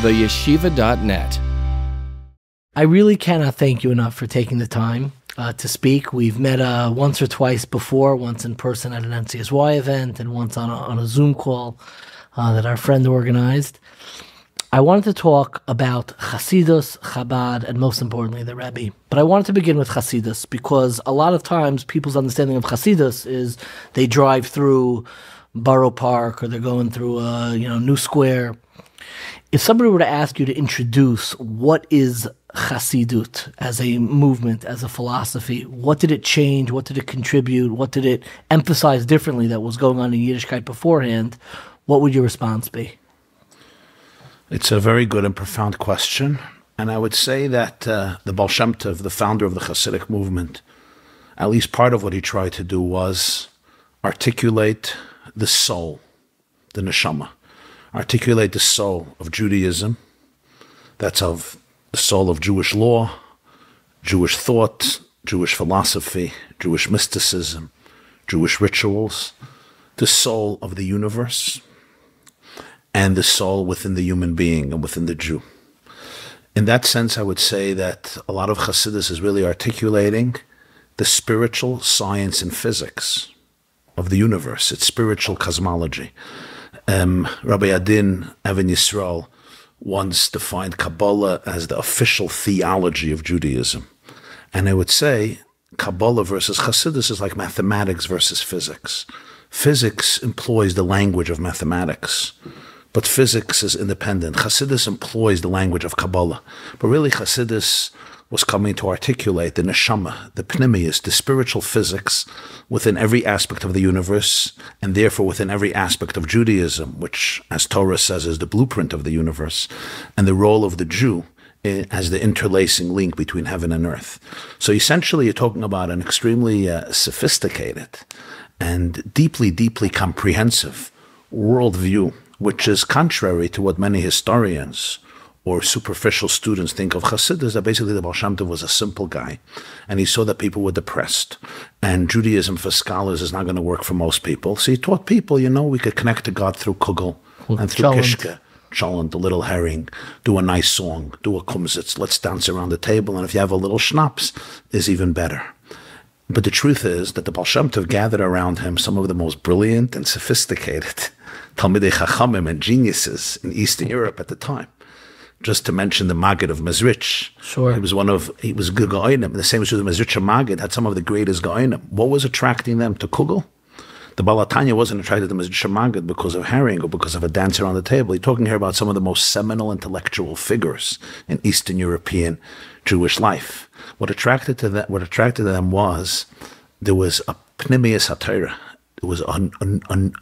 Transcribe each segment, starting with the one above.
theyeshiva.net. I really cannot thank you enough for taking the time to speak. We've met once or twice before, once in person at an NCSY event and once on a Zoom call that our friend organized. I wanted to talk about Chassidus, Chabad, and most importantly, the Rebbe. But I wanted to begin with Chassidus because a lot of times people's understanding of Chassidus is they drive through Borough Park or they're going through a New Square. If somebody were to ask you to introduce what is Chassidut as a movement, as a philosophy, what did it change? What did it contribute? What did it emphasize differently that was going on in Yiddishkeit beforehand? What would your response be? It's a very good and profound question. And I would say that the Baal Shem Tov, the founder of the Hasidic movement, at least part of what he tried to do was articulate the soul, the neshama, articulate the soul of Judaism, that's of the soul of Jewish law, Jewish thought, Jewish philosophy, Jewish mysticism, Jewish rituals, the soul of the universe, and the soul within the human being and within the Jew. In that sense, I would say that a lot of Chassidus is really articulating the spiritual science and physics of the universe. It's spiritual cosmology. Rabbi Adin Even Yisrael once defined Kabbalah as the official theology of Judaism. And I would say Kabbalah versus Chassidus is like mathematics versus physics. Physics employs the language of mathematics, but physics is independent. Chassidus employs the language of Kabbalah. But really Chassidus was coming to articulate the neshama, the pnimius, the spiritual physics within every aspect of the universe, and therefore within every aspect of Judaism, which, as Torah says, is the blueprint of the universe, and the role of the Jew as the interlacing link between heaven and earth. So essentially you're talking about an extremely sophisticated and deeply, deeply comprehensive worldview, which is contrary to what many historians or superficial students think of Chassidus, that basically the Baal Shem Tov was a simple guy, and he saw that people were depressed, and Judaism for scholars is not going to work for most people. So he taught people, we could connect to God through kugel and through kishke, cholent, the little herring, do a nice song, do a kumsitz, let's dance around the table, and if you have a little schnapps, is even better. But the truth is that the Baal Shem Tov gathered around him some of the most brilliant and sophisticated Talmidei Chachamim and geniuses in Eastern Europe at the time. Just to mention the Maggid of Mezrich. Sure. He was good Gaonim. The same as the Mezrich Maggid had some of the greatest Gaonim. What was attracting them to Kugel? The Balatanya wasn't attracted to Mezrich Maggid because of herring or because of a dance around the table. He's talking here about some of the most seminal intellectual figures in Eastern European Jewish life. What attracted to them was there was a pnimius HaTorah. There was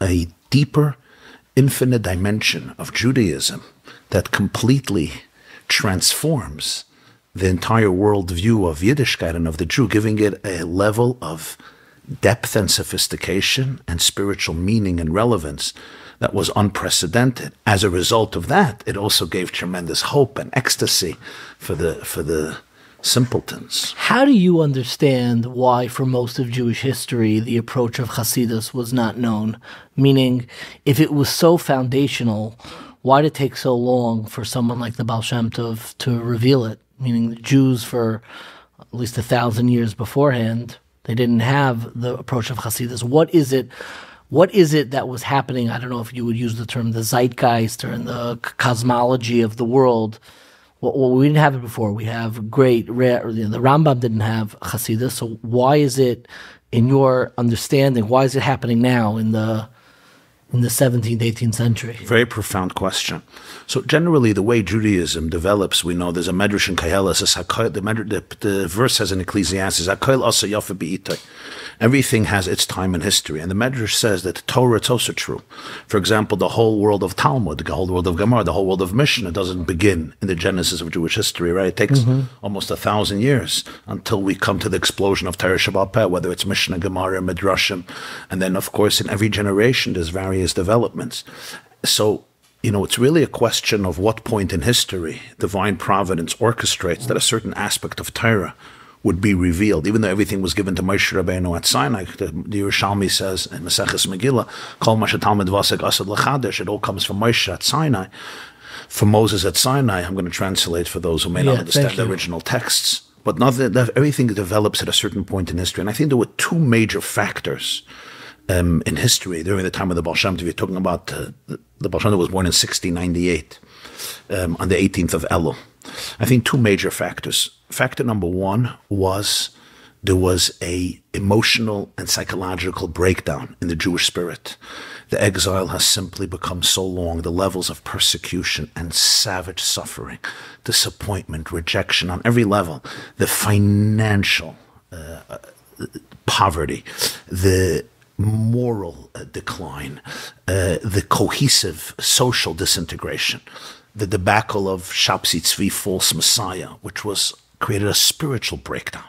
a deeper, infinite dimension of Judaism that completely transforms the entire worldview of Yiddishkeit and of the Jew, giving it a level of depth and sophistication and spiritual meaning and relevance that was unprecedented. As a result of that, it also gave tremendous hope and ecstasy for the simpletons. How do you understand why, for most of Jewish history, the approach of Chassidus was not known? Meaning, if it was so foundational, why did it take so long for someone like the Baal Shem Tov to reveal it? Meaning, the Jews for at least 1,000 years beforehand, they didn't have the approach of Chassidus. What is it that was happening? I don't know if you would use the term the zeitgeist or in the cosmology of the world. Well, we didn't have it before. We have the Rambam didn't have Chassidus. So why is it, in your understanding, why is it happening now in the 17th, 18th century? Very profound question. So generally, the way Judaism develops, we know there's a medrash in Koheles. The verse says in Ecclesiastes, "Hakol asa yafa b'itay." Everything has its time and history. And the medrash says that Torah, it's also true. For example, the whole world of Talmud, the whole world of Gemara, the whole world of Mishnah doesn't begin in the genesis of Jewish history, right? It takes almost 1,000 years until we come to the explosion of Torah Shabbat Peh, whether it's Mishnah, Gemara, Midrashim. And then, of course, in every generation, there's various developments. So, it's really a question of what point in history divine providence orchestrates that a certain aspect of Torah would be revealed, even though everything was given to Moshe Rabbeinu at Sinai. The Yerushalmi says in Maseches Megillah, "Kol ma shetalmid vasek asad l'chadesh," it all comes from Moshe at Sinai. from Moses at Sinai, I'm going to translate for those who may not understand the original texts, but everything develops at a certain point in history. And I think there were two major factors in history during the time of the Baal Shem Tov. You're talking about the Baal Shem Tov was born in 1698 on the 18th of Elul. I think two major factors. Factor number one was there was a emotional and psychological breakdown in the Jewish spirit. The exile has simply become so long, the levels of persecution and savage suffering, disappointment, rejection on every level, the financial poverty, the moral decline, the cohesive social disintegration, the debacle of Shabsi Tzvi, false Messiah, which created a spiritual breakdown.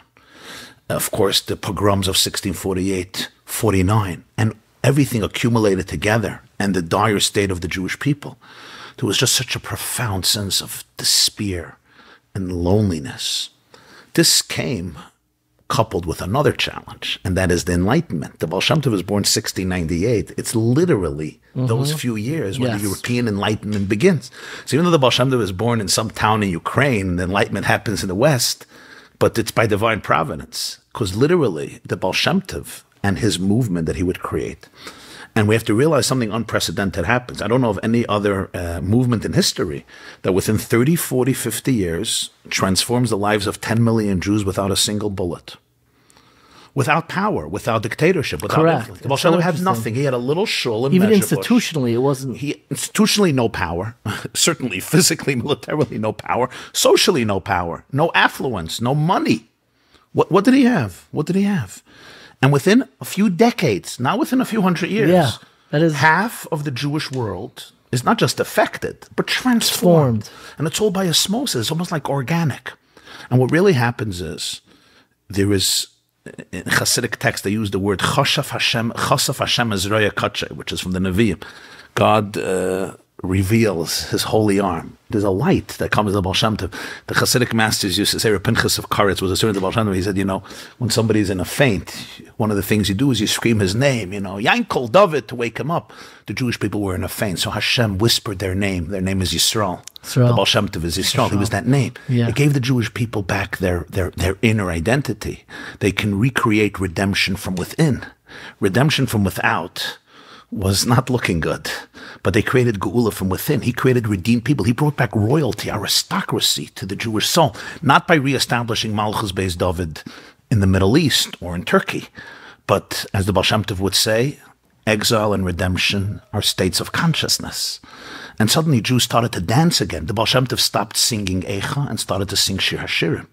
Of course, the pogroms of 1648, 49, and everything accumulated together, and the dire state of the Jewish people. There was just such a profound sense of despair and loneliness. This came coupled with another challenge, and that is the Enlightenment. The Baal Shem Tov was born 1698. It's literally those few years when the European Enlightenment begins. So even though the Baal Shem Tov was born in some town in Ukraine, the Enlightenment happens in the West, but it's by divine providence, because literally the Baal Shem Tov and his movement that he would create. And we have to realize something unprecedented happens. I don't know of any other movement in history that within 30, 40, 50 years transforms the lives of 10 million Jews without a single bullet. Without power, without dictatorship, without influence. The Baal Shem Tov had nothing. He had a little shul in Even Mezhebush. institutionally, it wasn't... Institutionally, no power. Certainly, physically, militarily, no power. Socially, no power. No affluence, no money. What did he have? What did he have? And within a few decades, not within a few hundred years, half of the Jewish world is not just affected, but transformed. And it's all by osmosis. It's almost like organic. And what really happens is, there is, in Hasidic text, they use the word Chasaf Hashem Ezraya Kache, which is from the Nevi'im. God reveals his holy arm. There's a light that comes to the Baal Shem Tov. The Hasidic masters used to say, Pinchas of Karetz was a student of the Baal Shem Tov. He said, when somebody's in a faint, one of the things you do is you scream his name, Yankel, David, to wake him up. The Jewish people were in a faint, so Hashem whispered their name. Their name is Yisrael. The Baal Shem Tov is Yisrael. He was that name. It gave the Jewish people back their inner identity. They can recreate redemption from within. Redemption from without was not looking good, but they created Geula from within. He created redeemed people. He brought back royalty, aristocracy to the Jewish soul, not by reestablishing Malchus Beis David in the Middle East or in Turkey, but as the Baal Shem Tov would say, exile and redemption are states of consciousness. And suddenly Jews started to dance again. The Baal Shem Tov stopped singing Eicha and started to sing Shir HaShirim.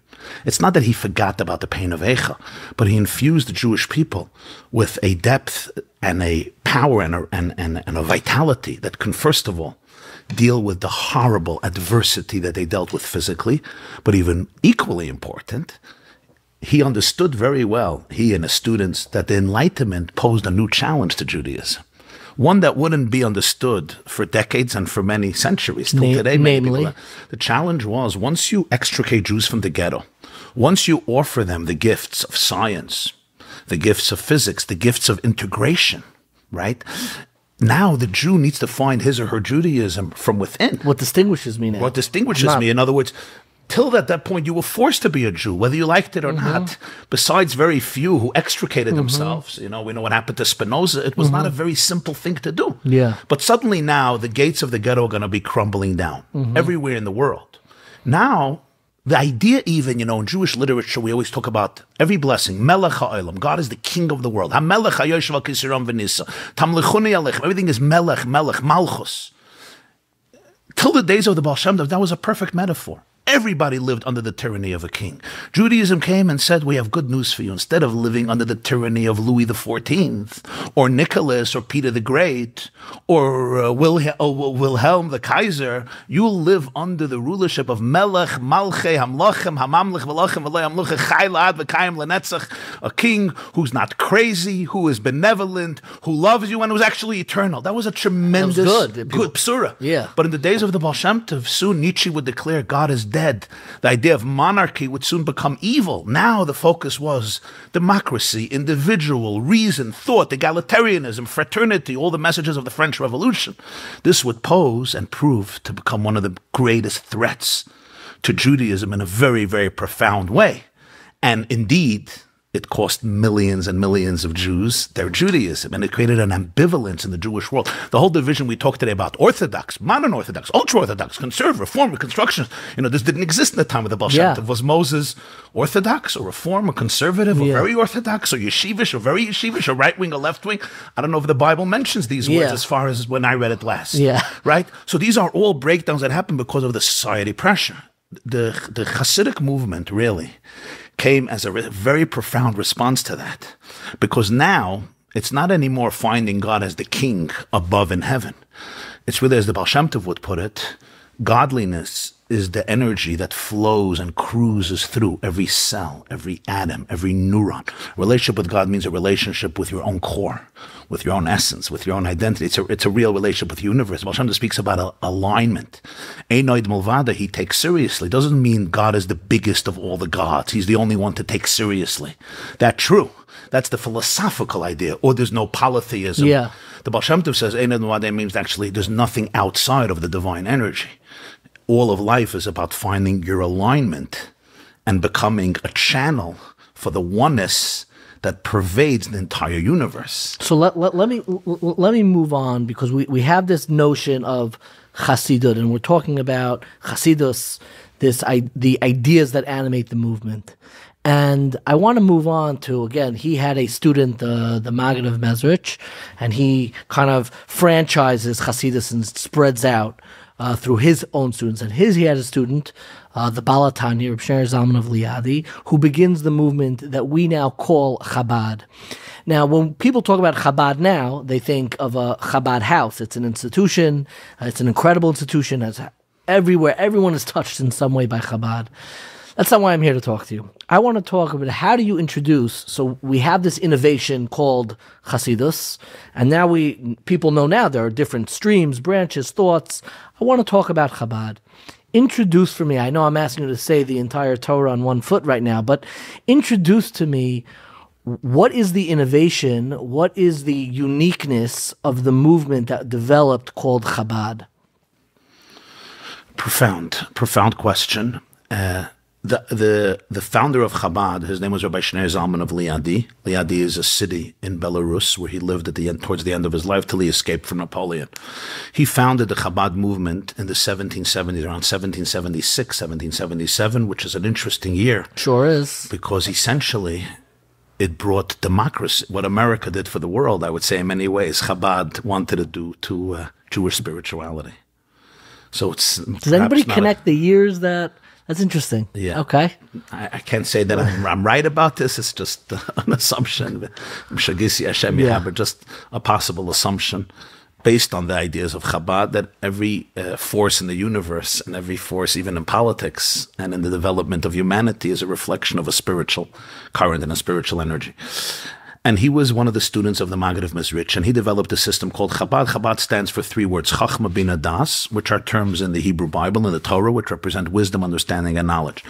It's not that he forgot about the pain of Eicha, but he infused the Jewish people with a depth and a power and a vitality that can, first of all, deal with the horrible adversity that they dealt with physically, but even equally important, he understood very well, he and his students, that the Enlightenment posed a new challenge to Judaism. One that wouldn't be understood for decades and for many centuries. Till today, namely, the challenge was, once you extricate Jews from the ghetto, once you offer them the gifts of science, the gifts of physics, the gifts of integration, right? Now the Jew needs to find his or her Judaism from within. What distinguishes me now? What distinguishes me, in other words, till at that point you were forced to be a Jew, whether you liked it or not. Besides very few who extricated themselves, we know what happened to Spinoza. It was not a very simple thing to do. But suddenly now the gates of the ghetto are going to be crumbling down everywhere in the world. Now, the idea even, in Jewish literature, we always talk about every blessing. Melech ha'olam. God is the king of the world. Ha-melech ha'yoshev al-kisiram v'nisa. Tamlichuni alechem. Everything is melech, malchus. Till the days of the Baal Shem Tov, that was a perfect metaphor. Everybody lived under the tyranny of a king. Judaism came and said, we have good news for you. Instead of living under the tyranny of Louis XIV, or Nicholas, or Peter the Great, or Wilhelm the Kaiser, you'll live under the rulership of Melech, Malchei, Hamlochem, Hamamlich, Velochem, Velei Hamluche, Chai La'ad, V'kayim Lenetzach, a king who's not crazy, who is benevolent, who loves you, and who's actually eternal. That was a tremendous, good psura. Yeah. But in the days of the Baal Shem Tov, soon Nietzsche would declare God is dead. dead. The idea of monarchy would soon become evil. Now the focus was democracy, individual, reason, thought, egalitarianism, fraternity, all the messages of the French Revolution. This would pose and prove to become one of the greatest threats to Judaism in a very, very profound way. And indeed, it cost millions and millions of Jews their Judaism, and it created an ambivalence in the Jewish world. The whole division we talked today about Orthodox, modern Orthodox, ultra-Orthodox, conservative, Reform, Reconstructionist, this didn't exist in the time of the Baal Shem Tov. Was Moses Orthodox or Reform or conservative or very Orthodox or yeshivish or very yeshivish or right-wing or left-wing? I don't know if the Bible mentions these words as far as when I read it last. Right? So these are all breakdowns that happen because of the society pressure. The Hasidic movement really came as a very profound response to that, because now it's not anymore finding God as the king above in heaven. It's really, as the Baal Shem Tov would put it, godliness is the energy that flows and cruises through every cell, every atom, every neuron. Relationship with God means a relationship with your own core, with your own essence, with your own identity. It's a real relationship with the universe. Baal Shem Tov speaks about alignment. Einoid Mulvada, he takes seriously. Doesn't mean God is the biggest of all the gods. He's the only one to take seriously. That's true. That's the philosophical idea. Or there's no polytheism. The Baal Shem Tov says Einoid Mulvada means actually there's nothing outside of the divine energy. All of life is about finding your alignment and becoming a channel for the oneness that pervades the entire universe. So let me move on, because we have this notion of Chassidut, and we're talking about Chassidus, the ideas that animate the movement. And I want to move on to, again, he had a student, the Maggid of Mezrich, and he kind of franchises Chassidus and spreads out through his own students. And he had a student, the Balatanya, Reb Shneur Zalman of Liadi, who begins the movement that we now call Chabad. Now, when people talk about Chabad now, they think of a Chabad house. It's an institution. It's an incredible institution. It's everywhere. Everyone is touched in some way by Chabad. That's not why I'm here to talk to you. I want to talk about how do you introduce, so we have this innovation called Chassidus, and now people know now there are different streams, branches, thoughts. I want to talk about Chabad. Introduce for me, I know I'm asking you to say the entire Torah on one foot right now, but introduce to me, what is the innovation, what is the uniqueness of the movement that developed called Chabad? Profound question. The founder of Chabad, his name was Rabbi Shneur Zalman of Liadi. Liadi is a city in Belarus where he lived towards the end of his life till he escaped from Napoleon. He founded the Chabad movement in the 1770s, around 1776, 1777, which is an interesting year. Sure is. Because essentially it brought democracy, what America did for the world, I would say in many ways, Chabad wanted to do to Jewish spirituality. So it's... Does anybody connect the years that... That's interesting. Yeah. Okay. I can't say that I'm right about this. It's just an assumption. But just a possible assumption based on the ideas of Chabad that every force in the universe and every force even in politics and in the development of humanity is a reflection of a spiritual current and a spiritual energy. And he was one of the students of the Maggid of Mezrich, and he developed a system called Chabad. Chabad stands for three words, Chachma, Bina, Das, which are terms in the Hebrew Bible and the Torah, which represent wisdom, understanding, and knowledge.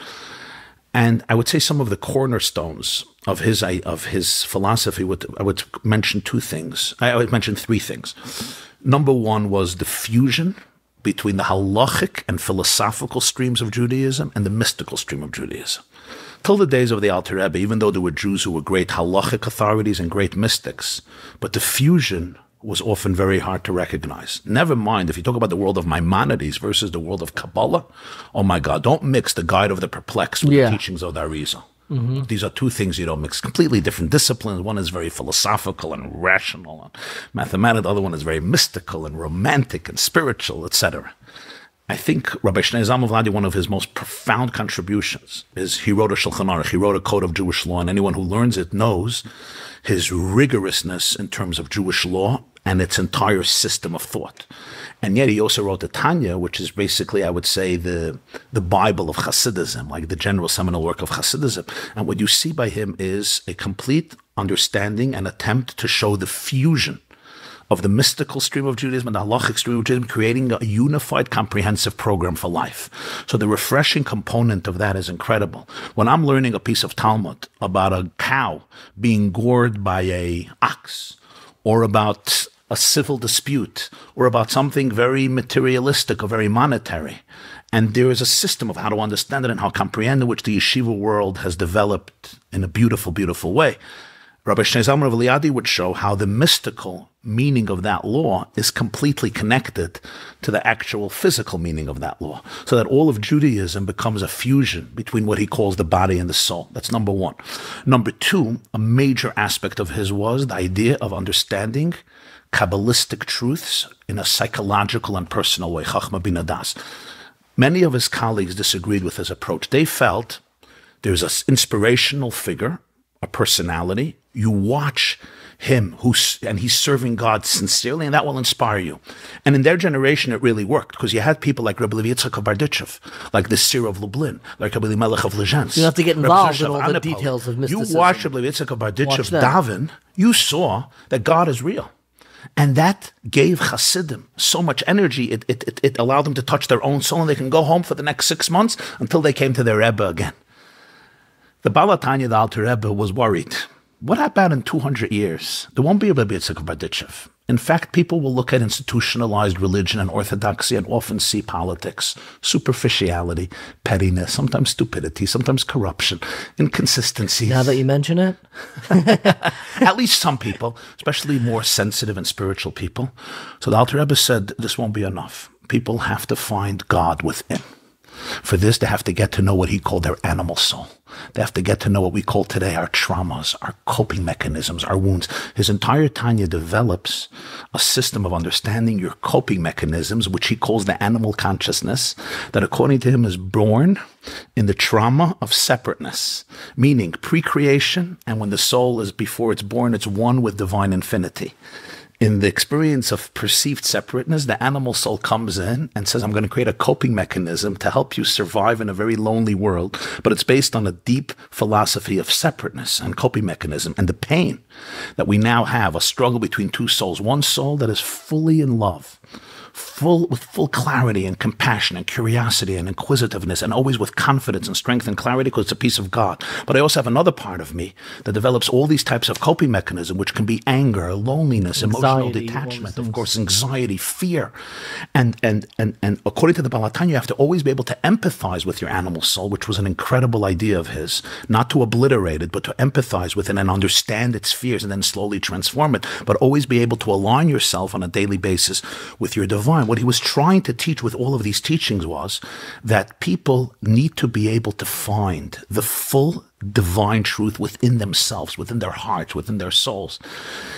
And I would say some of the cornerstones of his philosophy, I would mention two things. I would mention three things. Number one was the fusion between the halachic and philosophical streams of Judaism and the mystical stream of Judaism. Till the days of the Alter Rebbe, even though there were Jews who were great halachic authorities and great mystics, but the fusion was often very hard to recognize. Never mind, if you talk about the world of Maimonides versus the world of Kabbalah, oh my God, don't mix the Guide of the Perplexed with the teachings of the Arizal. Mm-hmm. These are two things you don't mix. Completely different disciplines. One is very philosophical and rational and mathematical. The other one is very mystical and romantic and spiritual, etc. I think Rabbi Shneur Zalman of Liadi, one of his most profound contributions is he wrote a Shulchan Aruch, he wrote a code of Jewish law, and anyone who learns it knows his rigorousness in terms of Jewish law and its entire system of thought. And yet he also wrote the Tanya, which is basically, I would say, the Bible of Hasidism, like the general seminal work of Hasidism. And what you see by him is a complete understanding and attempt to show the fusion of the mystical stream of Judaism and the halachic stream of Judaism, creating a unified, comprehensive program for life. So the refreshing component of that is incredible. When I'm learning a piece of Talmud about a cow being gored by a ox, or about a civil dispute, or about something very materialistic or very monetary, and there is a system of how to understand it and how to comprehend it, which the yeshiva world has developed in a beautiful, beautiful way. Rabbi Shnei of Eliadi would show how the mystical meaning of that law is completely connected to the actual physical meaning of that law, so that all of Judaism becomes a fusion between what he calls the body and the soul. That's number one. Number two, a major aspect of his was the idea of understanding Kabbalistic truths in a psychological and personal way, Chachma bin Adas. Many of his colleagues disagreed with his approach. They felt there's an inspirational figure, a personality. You watch him, and he's serving God sincerely, and that will inspire you. And in their generation, it really worked, because you had people like Rabbi Lubavitcher Rebbe, like the Seer of Lublin, like Rabbi Melech of Lezhensk. You have to get involved in all the details of mysticism. You watch Rabbi Lubavitcher Rebbe daven, you saw that God is real. And that gave Hasidim so much energy, it allowed them to touch their own soul, and they can go home for the next 6 months until they came to their Rebbe again. The Baal HaTanya, the Alter Rebbe, was worried. What about in 200 years? There won't be a Rabbi Yitzchak Berditchev. In fact, people will look at institutionalized religion and orthodoxy and often see politics, superficiality, pettiness, sometimes stupidity, sometimes corruption, inconsistencies. Now that you mention it? At least some people, especially more sensitive and spiritual people. So the Alter Rebbe said, this won't be enough. People have to find God within. For this, they have to get to know what he called their animal soul. They have to get to know what we call today our traumas, our coping mechanisms, our wounds. His entire Tanya develops a system of understanding your coping mechanisms, which he calls the animal consciousness, that according to him is born in the trauma of separateness, meaning pre-creation, and when the soul is, before it's born, it's one with divine infinity. In the experience of perceived separateness, the animal soul comes in and says, I'm going to create a coping mechanism to help you survive in a very lonely world, but it's based on a deep philosophy of separateness and coping mechanism. And the pain that we now have, a struggle between two souls, one soul that is fully in love, with full clarity and compassion and curiosity and inquisitiveness, and always with confidence and strength and clarity, because it's a piece of God. But I also have another part of me that develops all these types of coping mechanisms, which can be anger, loneliness, emotional detachment, of course, anxiety, fear. And according to the Baal HaTanya, you have to always be able to empathize with your animal soul, which was an incredible idea of his, not to obliterate it, but to empathize with it and understand its fears and then slowly transform it, but always be able to align yourself on a daily basis with your divine. What he was trying to teach with all of these teachings was that people need to be able to find the full divine truth within themselves, within their hearts, within their souls.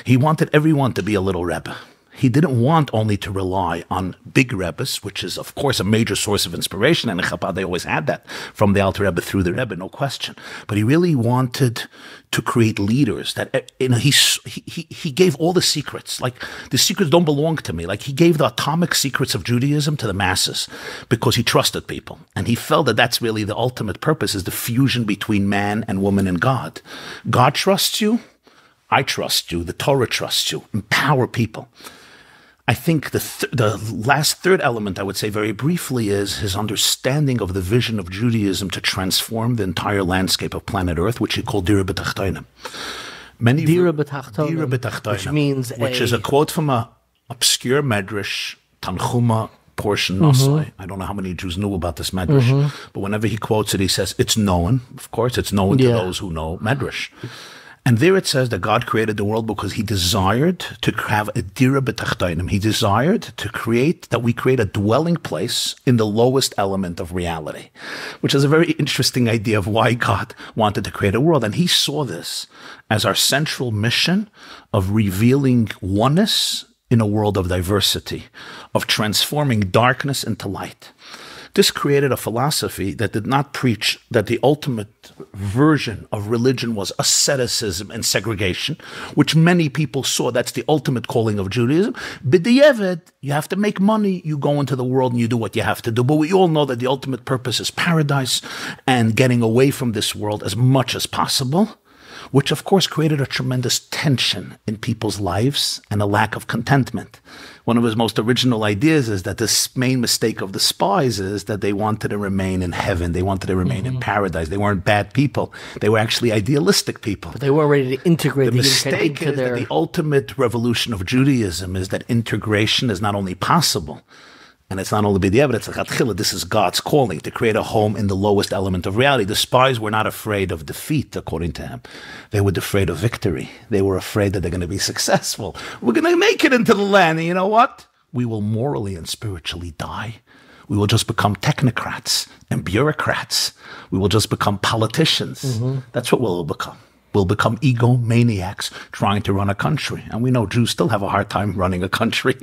He wanted everyone to be a little Rebbe. He didn't want only to rely on big Rebbes, which is, of course, a major source of inspiration, and in Chabad they always had that from the Alter Rebbe through the Rebbe, no question. But he really wanted to create leaders that, he gave all the secrets. Like, the secrets don't belong to me. Like, he gave the atomic secrets of Judaism to the masses because he trusted people. And he felt that that's really the ultimate purpose, is the fusion between man and woman and God. God trusts you. I trust you. The Torah trusts you. Empower people. I think the last third element, I would say very briefly, is his understanding of the vision of Judaism to transform the entire landscape of planet Earth, which he called Dira B'Tachtonim. Dira B'Tachtonim, which is a quote from an obscure medrash, Tanchuma portion Nosai. I don't know how many Jews knew about this medrash, but whenever he quotes it, he says, it's known. Of course, it's known to those who know medrash. And there it says that God created the world because he desired to have a dira b'tachtonim. He desired to create, that we create a dwelling place in the lowest element of reality, which is a very interesting idea of why God wanted to create a world. And he saw this as our central mission of revealing oneness in a world of diversity, of transforming darkness into light. This created a philosophy that did not preach that the ultimate version of religion was asceticism and segregation, which many people saw that's the ultimate calling of Judaism. B'diavad, you have to make money, you go into the world and you do what you have to do. But we all know that the ultimate purpose is paradise and getting away from this world as much as possible. which of course created a tremendous tension in people's lives and a lack of contentment. One of his most original ideas is that this main mistake of the spies is that they wanted to remain in heaven. They wanted to remain in paradise. They weren't bad people. They were actually idealistic people. But they weren't ready to integrate the mistake is that the ultimate revolution of Judaism is that integration is not only possible, and it's not only by the evidence, this is God's calling to create a home in the lowest element of reality. The spies were not afraid of defeat, according to him. They were afraid of victory. They were afraid that they're going to be successful. We're going to make it into the land. And you know what? We will morally and spiritually die. We will just become technocrats and bureaucrats. We will just become politicians. That's what we'll become. We'll become egomaniacs trying to run a country. And we know Jews still have a hard time running a country.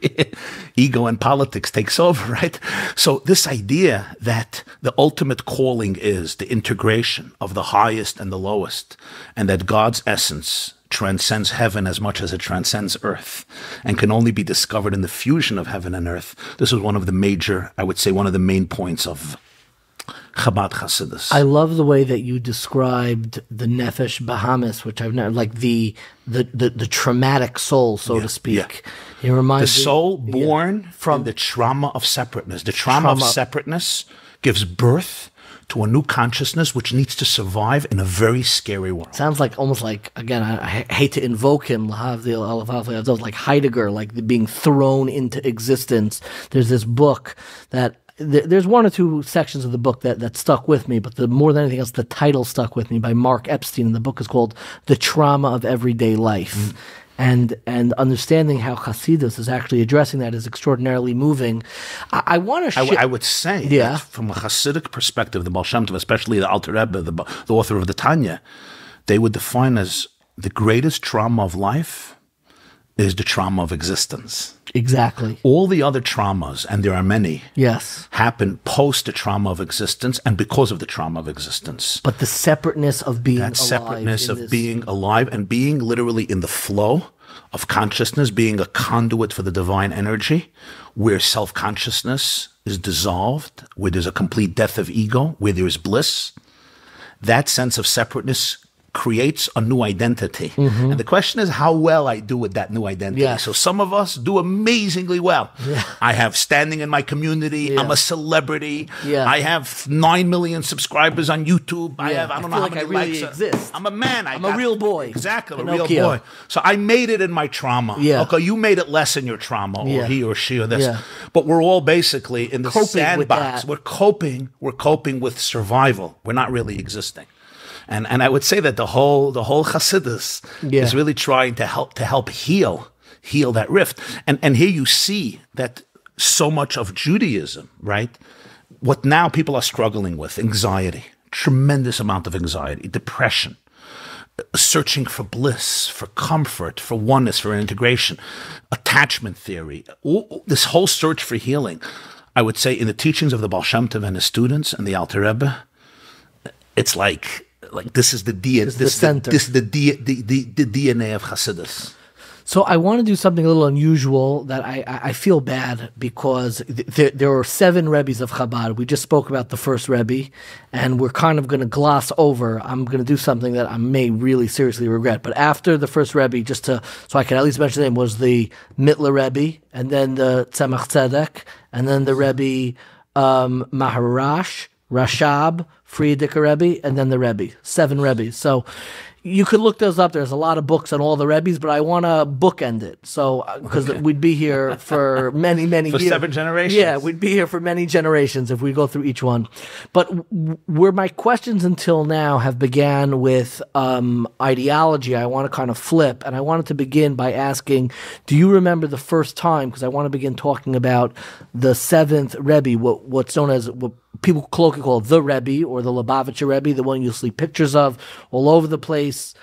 Ego and politics takes over, right? So this idea that the ultimate calling is the integration of the highest and the lowest, and that God's essence transcends heaven as much as it transcends earth and can only be discovered in the fusion of heaven and earth. This is one of the major, I would say, one of the main points of Chabad Chassidus. I love the way that you described the nefesh bahamis, which I've never, like the traumatic soul, so to speak. It reminds the soul born from the trauma of separateness. The trauma of separateness gives birth to a new consciousness which needs to survive in a very scary world. Sounds like almost like, again, I hate to invoke him, like Heidegger, like being thrown into existence. There's this book that there's one or two sections of the book that stuck with me, but more than anything else, the title stuck with me, by Mark Epstein, and the book is called The Trauma of Everyday Life. And understanding how Chassidus is actually addressing that is extraordinarily moving. I want to I would say that from a Hasidic perspective, the Baal Shem Tov, especially the Alter Rebbe, the author of the Tanya, they would define as the greatest trauma of life is the trauma of existence. Exactly. All the other traumas, and there are many, happen post the trauma of existence and because of the trauma of existence. But the separateness of being alive. That separateness of being alive and being literally in the flow of consciousness, being a conduit for the divine energy, where self-consciousness is dissolved, where there's a complete death of ego, where there is bliss. That sense of separateness creates a new identity. And the question is how well I do with that new identity. So some of us do amazingly well. I have standing in my community. I'm a celebrity. I have 9 million subscribers on YouTube. I don't know how many likes. Exist. I'm a man. I'm a real boy. Exactly, I'm a real boy. So I made it in my trauma. Okay, you made it less in your trauma, or he or she or this. But we're all basically in the sandbox. We're coping with survival. We're not really existing. And I would say that the whole Chassidus is really trying to help heal that rift. And here you see that so much of Judaism, right? What now people are struggling with, anxiety, tremendous amount of anxiety, depression, searching for bliss, for comfort, for oneness, for integration, attachment theory, this whole search for healing. I would say in the teachings of the Baal Shem Tov and his students and the Alter Rebbe, it's like this is the DNA of Chassidus. So I want to do something a little unusual that I feel bad because there are 7 Rebbes of Chabad. We just spoke about the first Rebbe, and we're kind of going to gloss over. I'm going to do something that I may really seriously regret. But after the first Rebbe, so I can at least mention the name, was the Mittler Rebbe, and then the Tzemach Tzedek, and then the Rebbe Maharash, Rashab, Frierdiker Rebbe, and then the Rebbe. 7 Rebbes. So you could look those up. There's a lot of books on all the Rebbes, but I want to bookend it. So, because we'd be here for many, many years. For 7 generations. Yeah, we'd be here for many generations if we go through each one. But where my questions until now have began with ideology, I want to kind of flip. And I wanted to begin by asking, do you remember the first time, because I want to begin talking about the 7th Rebbe, what's known as, what people colloquially call the Rebbe, or the Lubavitcher Rebbe, the one you'll see pictures of all over the place.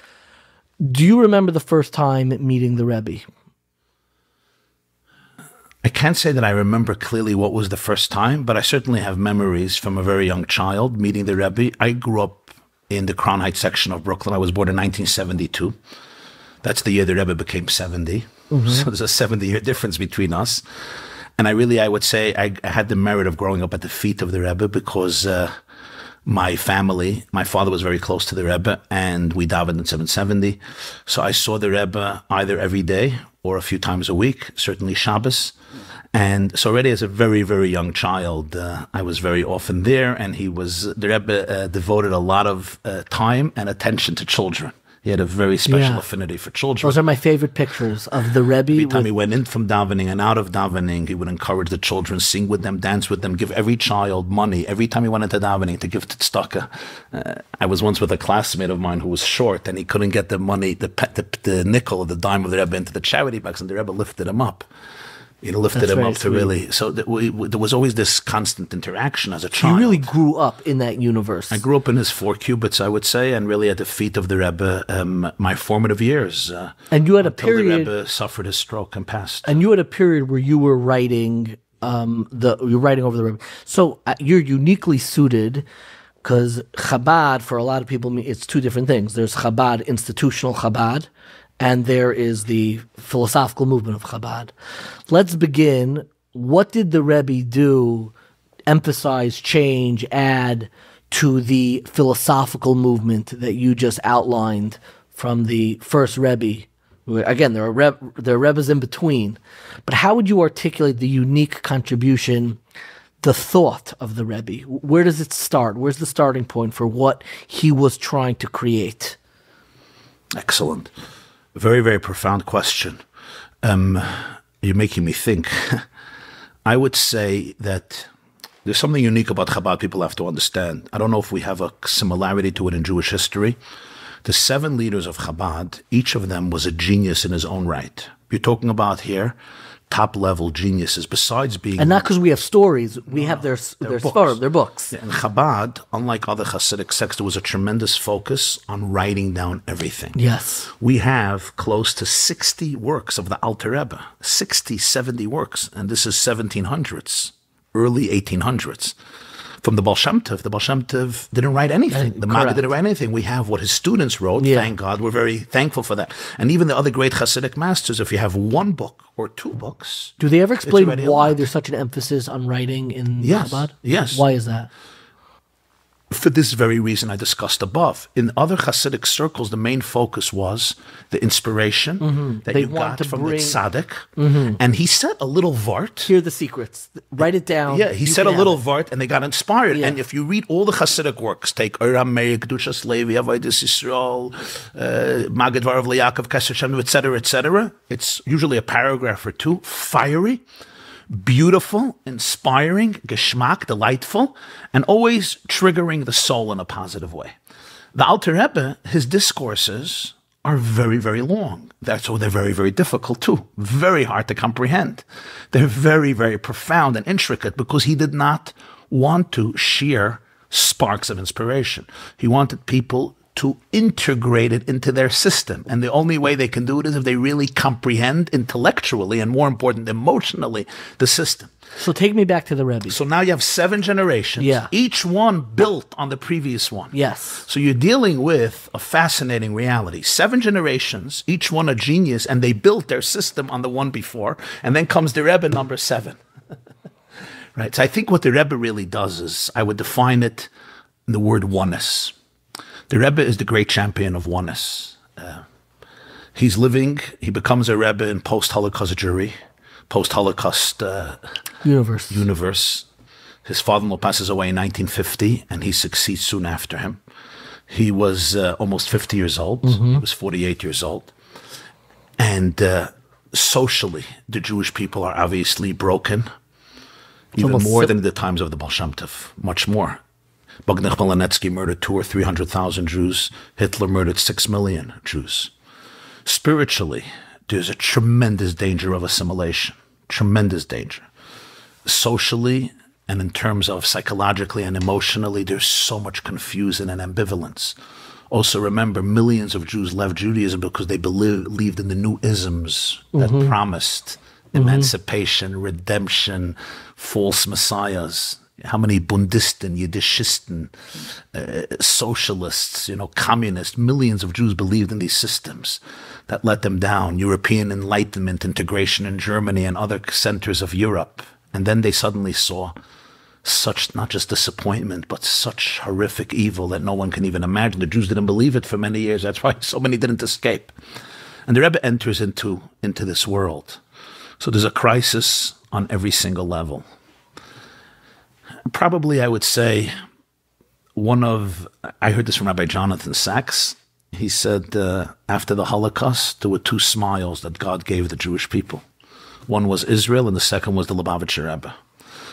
Do you remember the first time meeting the Rebbe? I can't say that I remember clearly what was the first time, but I certainly have memories from a very young child meeting the Rebbe. I grew up in the Crown Heights section of Brooklyn. I was born in 1972. That's the year the Rebbe became 70. So there's a 70-year difference between us. And I would say I had the merit of growing up at the feet of the Rebbe because my family, my father was very close to the Rebbe, and we davened in 770. So I saw the Rebbe either every day or a few times a week, certainly Shabbos. And so already as a very, very young child, I was very often there, and the Rebbe devoted a lot of time and attention to children. He had a very special affinity for children. Those are my favorite pictures of the Rebbe. Every time he went in from davening and out of davening, he would encourage the children, sing with them, dance with them, give every child money. Every time he went into davening to give tzedakah. I was once with a classmate of mine who was short, and he couldn't get the money, the nickel or the dime of the Rebbe into the charity box, and the Rebbe lifted him up. Lifted him up to really. So there was always this constant interaction as a child. You really grew up in that universe. I grew up in his 4 cubits, I would say, and really at the feet of the Rebbe my formative years. And you had a period. The Rebbe suffered his stroke and passed. And you had a period where you were writing you're writing over the Rebbe. So you're uniquely suited, because Chabad, for a lot of people, it's two different things. There's Chabad, institutional Chabad, and there is the philosophical movement of Chabad. Let's begin. What did the Rebbe do, emphasize, change, add to the philosophical movement that you just outlined from the first Rebbe? Again, there are Rebbes in between. But how would you articulate the unique contribution, the thought of the Rebbe? Where does it start? Where's the starting point for what he was trying to create? Excellent. Very, very profound question. You're making me think. I would say that there's something unique about Chabad people have to understand. I don't know if we have a similarity to it in Jewish history. The 7 leaders of Chabad, each of them was a genius in his own right. You're talking about here top-level geniuses, besides being... And not because we have stories, we have their books. Yeah, in Chabad, unlike other Hasidic sects, there was a tremendous focus on writing down everything. Yes. We have close to 60 works of the Alter Rebbe, 60, 70 works, and this is 1700s, early 1800s. From the Baal Shem Tov didn't write anything. The Maggid didn't write anything. We have what his students wrote. Yeah. Thank God. We're very thankful for that. And even the other great Hasidic masters, if you have 1 book or 2 books... Do they ever explain why there's such an emphasis on writing in Chabad? Yes. Why is that? For this very reason I discussed above. In other Hasidic circles, the main focus was the inspiration that you got from the tzaddik. And he said a little vart. Here are the secrets. Write it down. Yeah, he said a little vart, and they got inspired. Yeah. And if you read all the Hasidic works, take Oram Meir, Kedushas Levi, Avodas Yisrael, Magid Varav Le'Yakov, Keser Shem, etc., it's usually a paragraph or 2, fiery, beautiful, inspiring, geschmack, delightful, and always triggering the soul in a positive way. The Alter Rebbe, his discourses are very, very long. That's why they're very, very difficult too. Very hard to comprehend. They're very, very profound and intricate because he did not want to sheer sparks of inspiration. He wanted people to integrate it into their system. And the only way they can do it is if they really comprehend intellectually and, more important, emotionally, the system. So take me back to the Rebbe. So now you have 7 generations, each one built on the previous one. Yes. So you're dealing with a fascinating reality. 7 generations, each one a genius, and they built their system on the one before, and then comes the Rebbe number 7. Right? So I think what the Rebbe really does is, I would define it in the word oneness. The Rebbe is the great champion of oneness. He becomes a Rebbe in post-Holocaust Jewry, post-Holocaust universe. His father-in-law passes away in 1950, and he succeeds soon after him. He was almost 50 years old. He was 48 years old. And socially, the Jewish people are obviously broken, even more than the times of the Baal Shem Tov, much more. Bogdanich Melanetsky murdered 200,000 or 300,000 Jews. Hitler murdered 6 million Jews. Spiritually, there's a tremendous danger of assimilation. Tremendous danger. Socially, and in terms of psychologically and emotionally, there's so much confusion and ambivalence. Also remember, millions of Jews left Judaism because they believed in the new isms that promised emancipation, redemption, false messiahs. How many Bundisten, Yiddishisten, socialists, communists, millions of Jews believed in these systems that let them down. European Enlightenment, integration in Germany and other centers of Europe. And then they suddenly saw such, not just disappointment, but such horrific evil that no one can even imagine. The Jews didn't believe it for many years. That's why so many didn't escape. And the Rebbe enters into this world. So there's a crisis on every single level. Probably, I would say, I heard this from Rabbi Jonathan Sachs. He said, after the Holocaust, there were two smiles that God gave the Jewish people. One was Israel, and the second was the Lubavitcher Rebbe.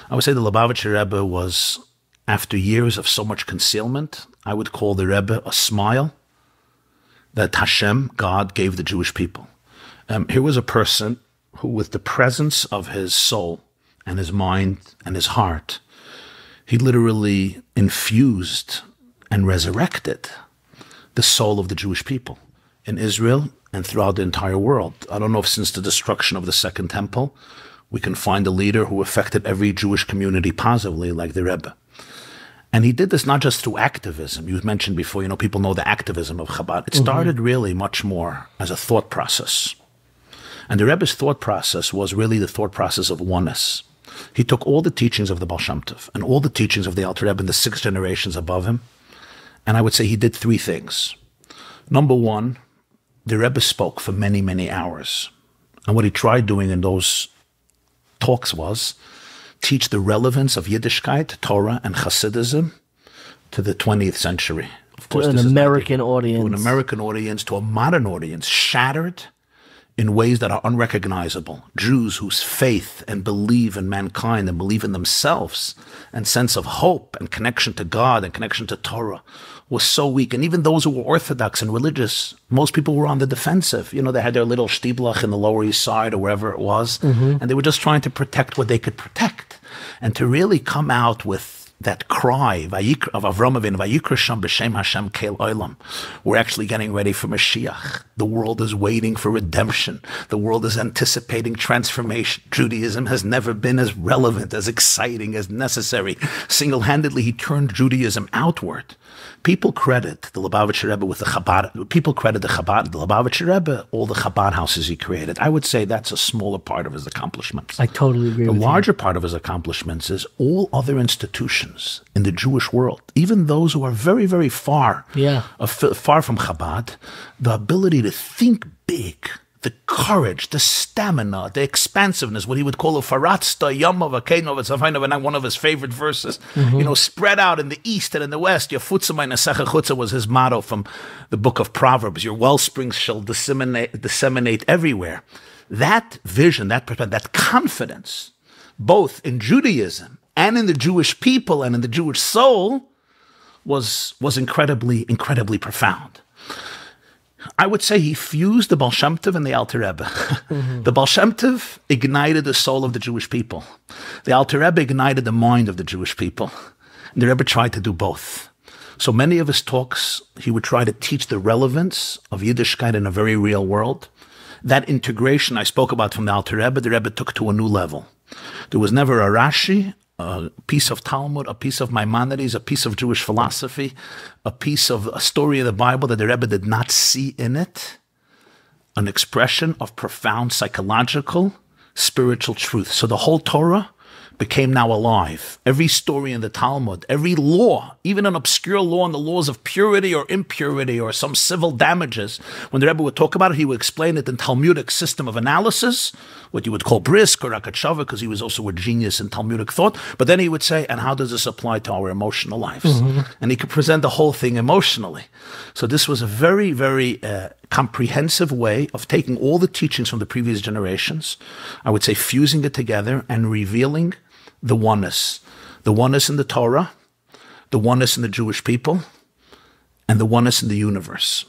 I would say the Lubavitcher Rebbe was, after years of so much concealment, I would call the Rebbe a smile that Hashem, God, gave the Jewish people. Here was a person who, with the presence of his soul and his mind and his heart, he literally infused and resurrected the soul of the Jewish people in Israel and throughout the entire world. I don't know if since the destruction of the Second Temple, we can find a leader who affected every Jewish community positively like the Rebbe. And he did this not just through activism. You mentioned before, people know the activism of Chabad. It started really much more as a thought process. And the Rebbe's thought process was really the thought process of oneness. He took all the teachings of the Baal Shem Tov and all the teachings of the Alter Rebbe and the 6 generations above him, and I would say he did 3 things. Number one, the Rebbe spoke for many, many hours. And what he tried doing in those talks was teach the relevance of Yiddishkeit, Torah, and Hasidism to the 20th century. Of course, to an American audience. To an American audience, to a modern audience, shattered in ways that are unrecognizable. Jews whose faith and believe in mankind and believe in themselves and sense of hope and connection to God and connection to Torah was so weak. And even those who were Orthodox and religious, most people were on the defensive. They had their little shtiblach in the Lower East Side or wherever it was, and they were just trying to protect what they could protect. And to really come out with that cry of Avram Avinu, Vayikra Sham b'Shem Hashem Kel Olam. We're actually getting ready for Mashiach. The world is waiting for redemption. The world is anticipating transformation. Judaism has never been as relevant, as exciting, as necessary. Single-handedly, he turned Judaism outward. People credit the Lubavitcher Rebbe with the Chabad. People credit the Lubavitcher Rebbe, all the Chabad houses he created. I would say that's a smaller part of his accomplishments. I totally agree with you. The larger part of his accomplishments is all other institutions in the Jewish world, even those who are very, very far, far from Chabad, the ability to think big, the courage, the stamina, the expansiveness, what he would call a faratzta yamav akeinav, one of his favorite verses, spread out in the east and in the west. Yafutzamai nesecha chutza was his motto from the book of Proverbs. Your well springs shall disseminate everywhere. That vision, that perspective, that confidence, both in Judaism and in the Jewish people and in the Jewish soul, was incredibly, incredibly profound. I would say he fused the Baal Shem Tov and the Alter Rebbe. The Baal Shem Tov ignited the soul of the Jewish people. The Alter Rebbe ignited the mind of the Jewish people. And the Rebbe tried to do both. So many of his talks, he would try to teach the relevance of Yiddishkeit in a very real world. That integration I spoke about from the Alter Rebbe, the Rebbe took to a new level. There was never a Rashi, a piece of Talmud, a piece of Maimonides, a piece of Jewish philosophy, a piece of a story of the Bible that the Rebbe did not see in it an expression of profound psychological, spiritual truth. So the whole Torah became now alive. Every story in the Talmud, every law, even an obscure law on the laws of purity or impurity or some civil damages, when the Rebbe would talk about it, he would explain it in Talmudic system of analysis, what you would call brisk or akachava, because he was also a genius in Talmudic thought. But then he would say, and how does this apply to our emotional lives? And he could present the whole thing emotionally. So this was a very, very comprehensive way of taking all the teachings from the previous generations, I would say fusing it together and revealing the oneness in the Torah, the oneness in the Jewish people, and the oneness in the universe.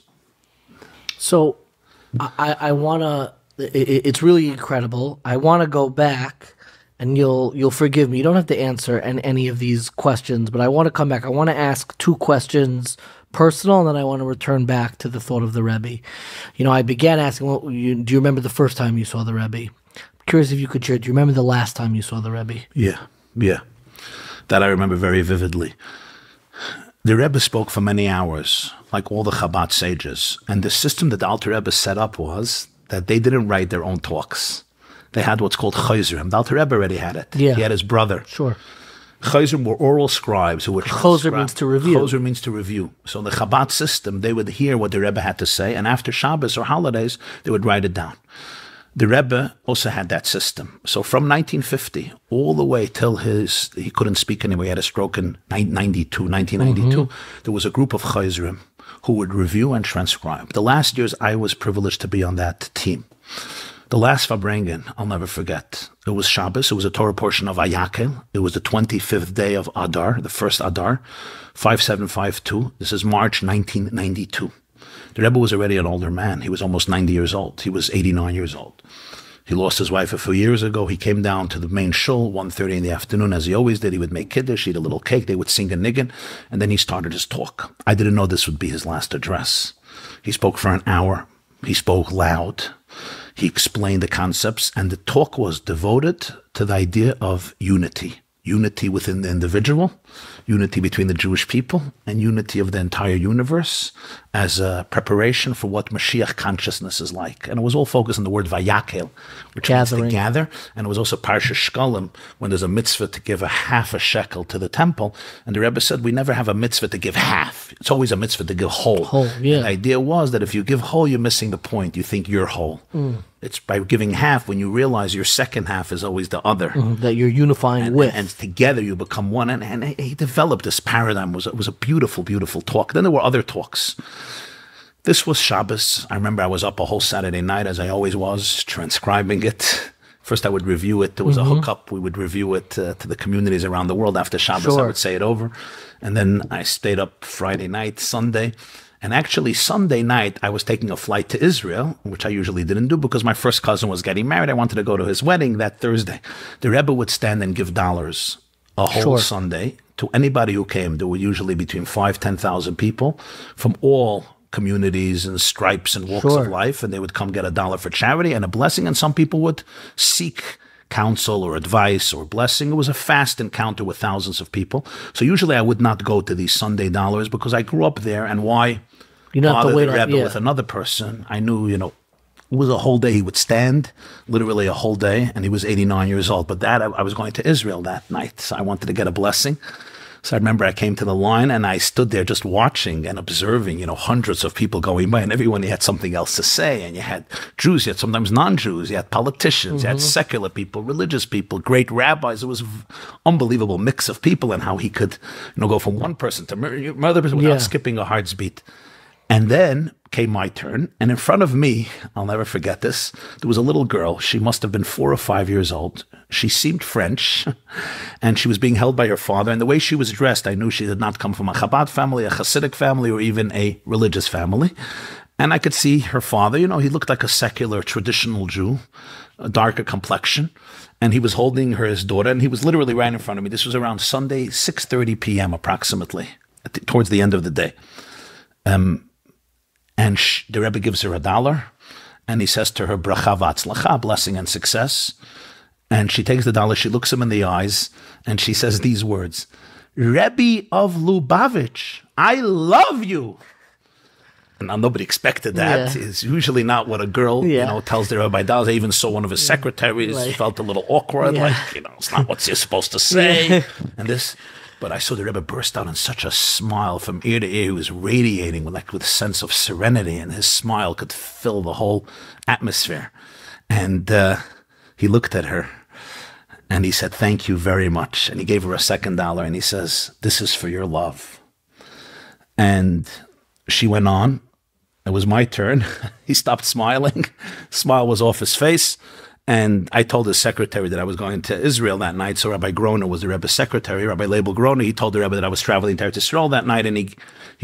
So I want to, it's really incredible. I want to go back, and you'll forgive me. You don't have to answer any of these questions, but I want to come back. I want to ask 2 questions personal, and then I want to return back to the thought of the Rebbe. I began asking, do you remember the first time you saw the Rebbe? Curious if you could share. Do you remember the last time you saw the Rebbe? Yeah. That I remember very vividly. The Rebbe spoke for many hours, like all the Chabad sages. And the system that the Alter Rebbe set up was that they didn't write their own talks. They had what's called chayzrim. The Alter Rebbe already had it. Yeah. He had his brother. Sure. Chazrim were oral scribes who would Chozer means to review. Chozer means to review. So in the Chabad system, they would hear what the Rebbe had to say, and after Shabbos or holidays, they would write it down. The Rebbe also had that system. So from 1950 all the way till he couldn't speak anymore, he had a stroke in 1992, there was a group of Chazrim who would review and transcribe. The last years I was privileged to be on that team. The last Farbrengen, I'll never forget. It was Shabbos. It was a Torah portion of Ayakel. It was the 25th day of Adar, the first Adar, 5752. This is March 1992. The Rebbe was already an older man. He was almost 90 years old. He was 89 years old. He lost his wife a few years ago. He came down to the main shul, 1:30 in the afternoon, as he always did. He would make kiddush, eat a little cake. They would sing a niggin, and then he started his talk. I didn't know this would be his last address. He spoke for an hour. He spoke loud. He explained the concepts, and the talk was devoted to the idea of unity. Unity within the individual, unity between the Jewish people, and unity of the entire universe as a preparation for what Mashiach consciousness is like. And it was all focused on the word Vayakel, which means to gather. And it was also Parsha Shkalim, when there's a mitzvah to give a half a shekel to the temple. And the Rebbe said, we never have a mitzvah to give half. It's always a mitzvah to give whole. Yeah. The idea was that if you give whole, you're missing the point. You think you're whole. It's by giving half when you realize your second half is always the other. That you're unifying with. And together you become one. And he developed this paradigm. It was a beautiful, beautiful talk. Then there were other talks. This was Shabbos. I remember I was up a whole Saturday night, as I always was, transcribing it. First I would review it. There was a hookup. We would review it to the communities around the world. After Shabbos, I would say it over. And then I stayed up Friday night, Sunday. And actually, Sunday night, I was taking a flight to Israel, which I usually didn't do because my first cousin was getting married. I wanted to go to his wedding that Thursday. The Rebbe would stand and give dollars a whole Sunday to anybody who came. There were usually between 5,000 to 10,000 people from all communities and stripes and walks of life, and they would come get $1 for charity and a blessing, and some people would seek counsel or advice or blessing. It was a fast encounter with thousands of people. So usually I would not go to these Sunday dollars because I grew up there, and why bother the Rebbe with another person? I knew, it was a whole day. He would stand, literally a whole day, and he was 89 years old. But I was going to Israel that night, so I wanted to get a blessing. So I remember I came to the line and I stood there just watching and observing, hundreds of people going by, and everyone had something else to say. And you had Jews, you had sometimes non-Jews, you had politicians, you had secular people, religious people, great rabbis. It was an unbelievable mix of people, and how he could, go from one person to another person without skipping a heart's beat. And then came my turn, and in front of me, I'll never forget this, there was a little girl. She must have been 4 or 5 years old. She seemed French, and she was being held by her father. And the way she was dressed, I knew she did not come from a Chabad family, a Hasidic family, or even a religious family. And I could see her father, he looked like a secular, traditional Jew, a darker complexion. And he was holding his daughter, and he was literally right in front of me. This was around Sunday, 6:30 p.m. approximately, towards the end of the day. And the Rebbe gives her $1, and he says to her, bracha v'atzlacha, blessing and success. And she takes the $1, she looks him in the eyes, and she says these words, Rebbe of Lubavitch, I love you. And now nobody expected that. It's usually not what a girl, tells the Rabbi Daz. I even saw one of his secretaries felt a little awkward, it's not what you're supposed to say. And this... But I saw the Rebbe burst out in such a smile from ear to ear. He was radiating with a sense of serenity, and his smile could fill the whole atmosphere. And he looked at her, and he said, thank you very much. And he gave her a second $1, and he says, this is for your love. And she went on. It was my turn. He stopped smiling. Smile was off his face. And I told his secretary that I was going to Israel that night. So Rabbi Groner was the Rebbe's secretary, Rabbi Leibel Groner. He told the Rebbe that I was traveling to Eretz Yisrael that night, and he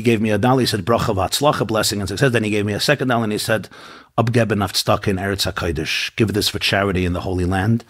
gave me $1. He said, bracha v'atzlacha, blessing and success. Then he gave me a second $1, and he said, abgeben avtzedakah in Eretz HaKodesh, give this for charity in the Holy Land.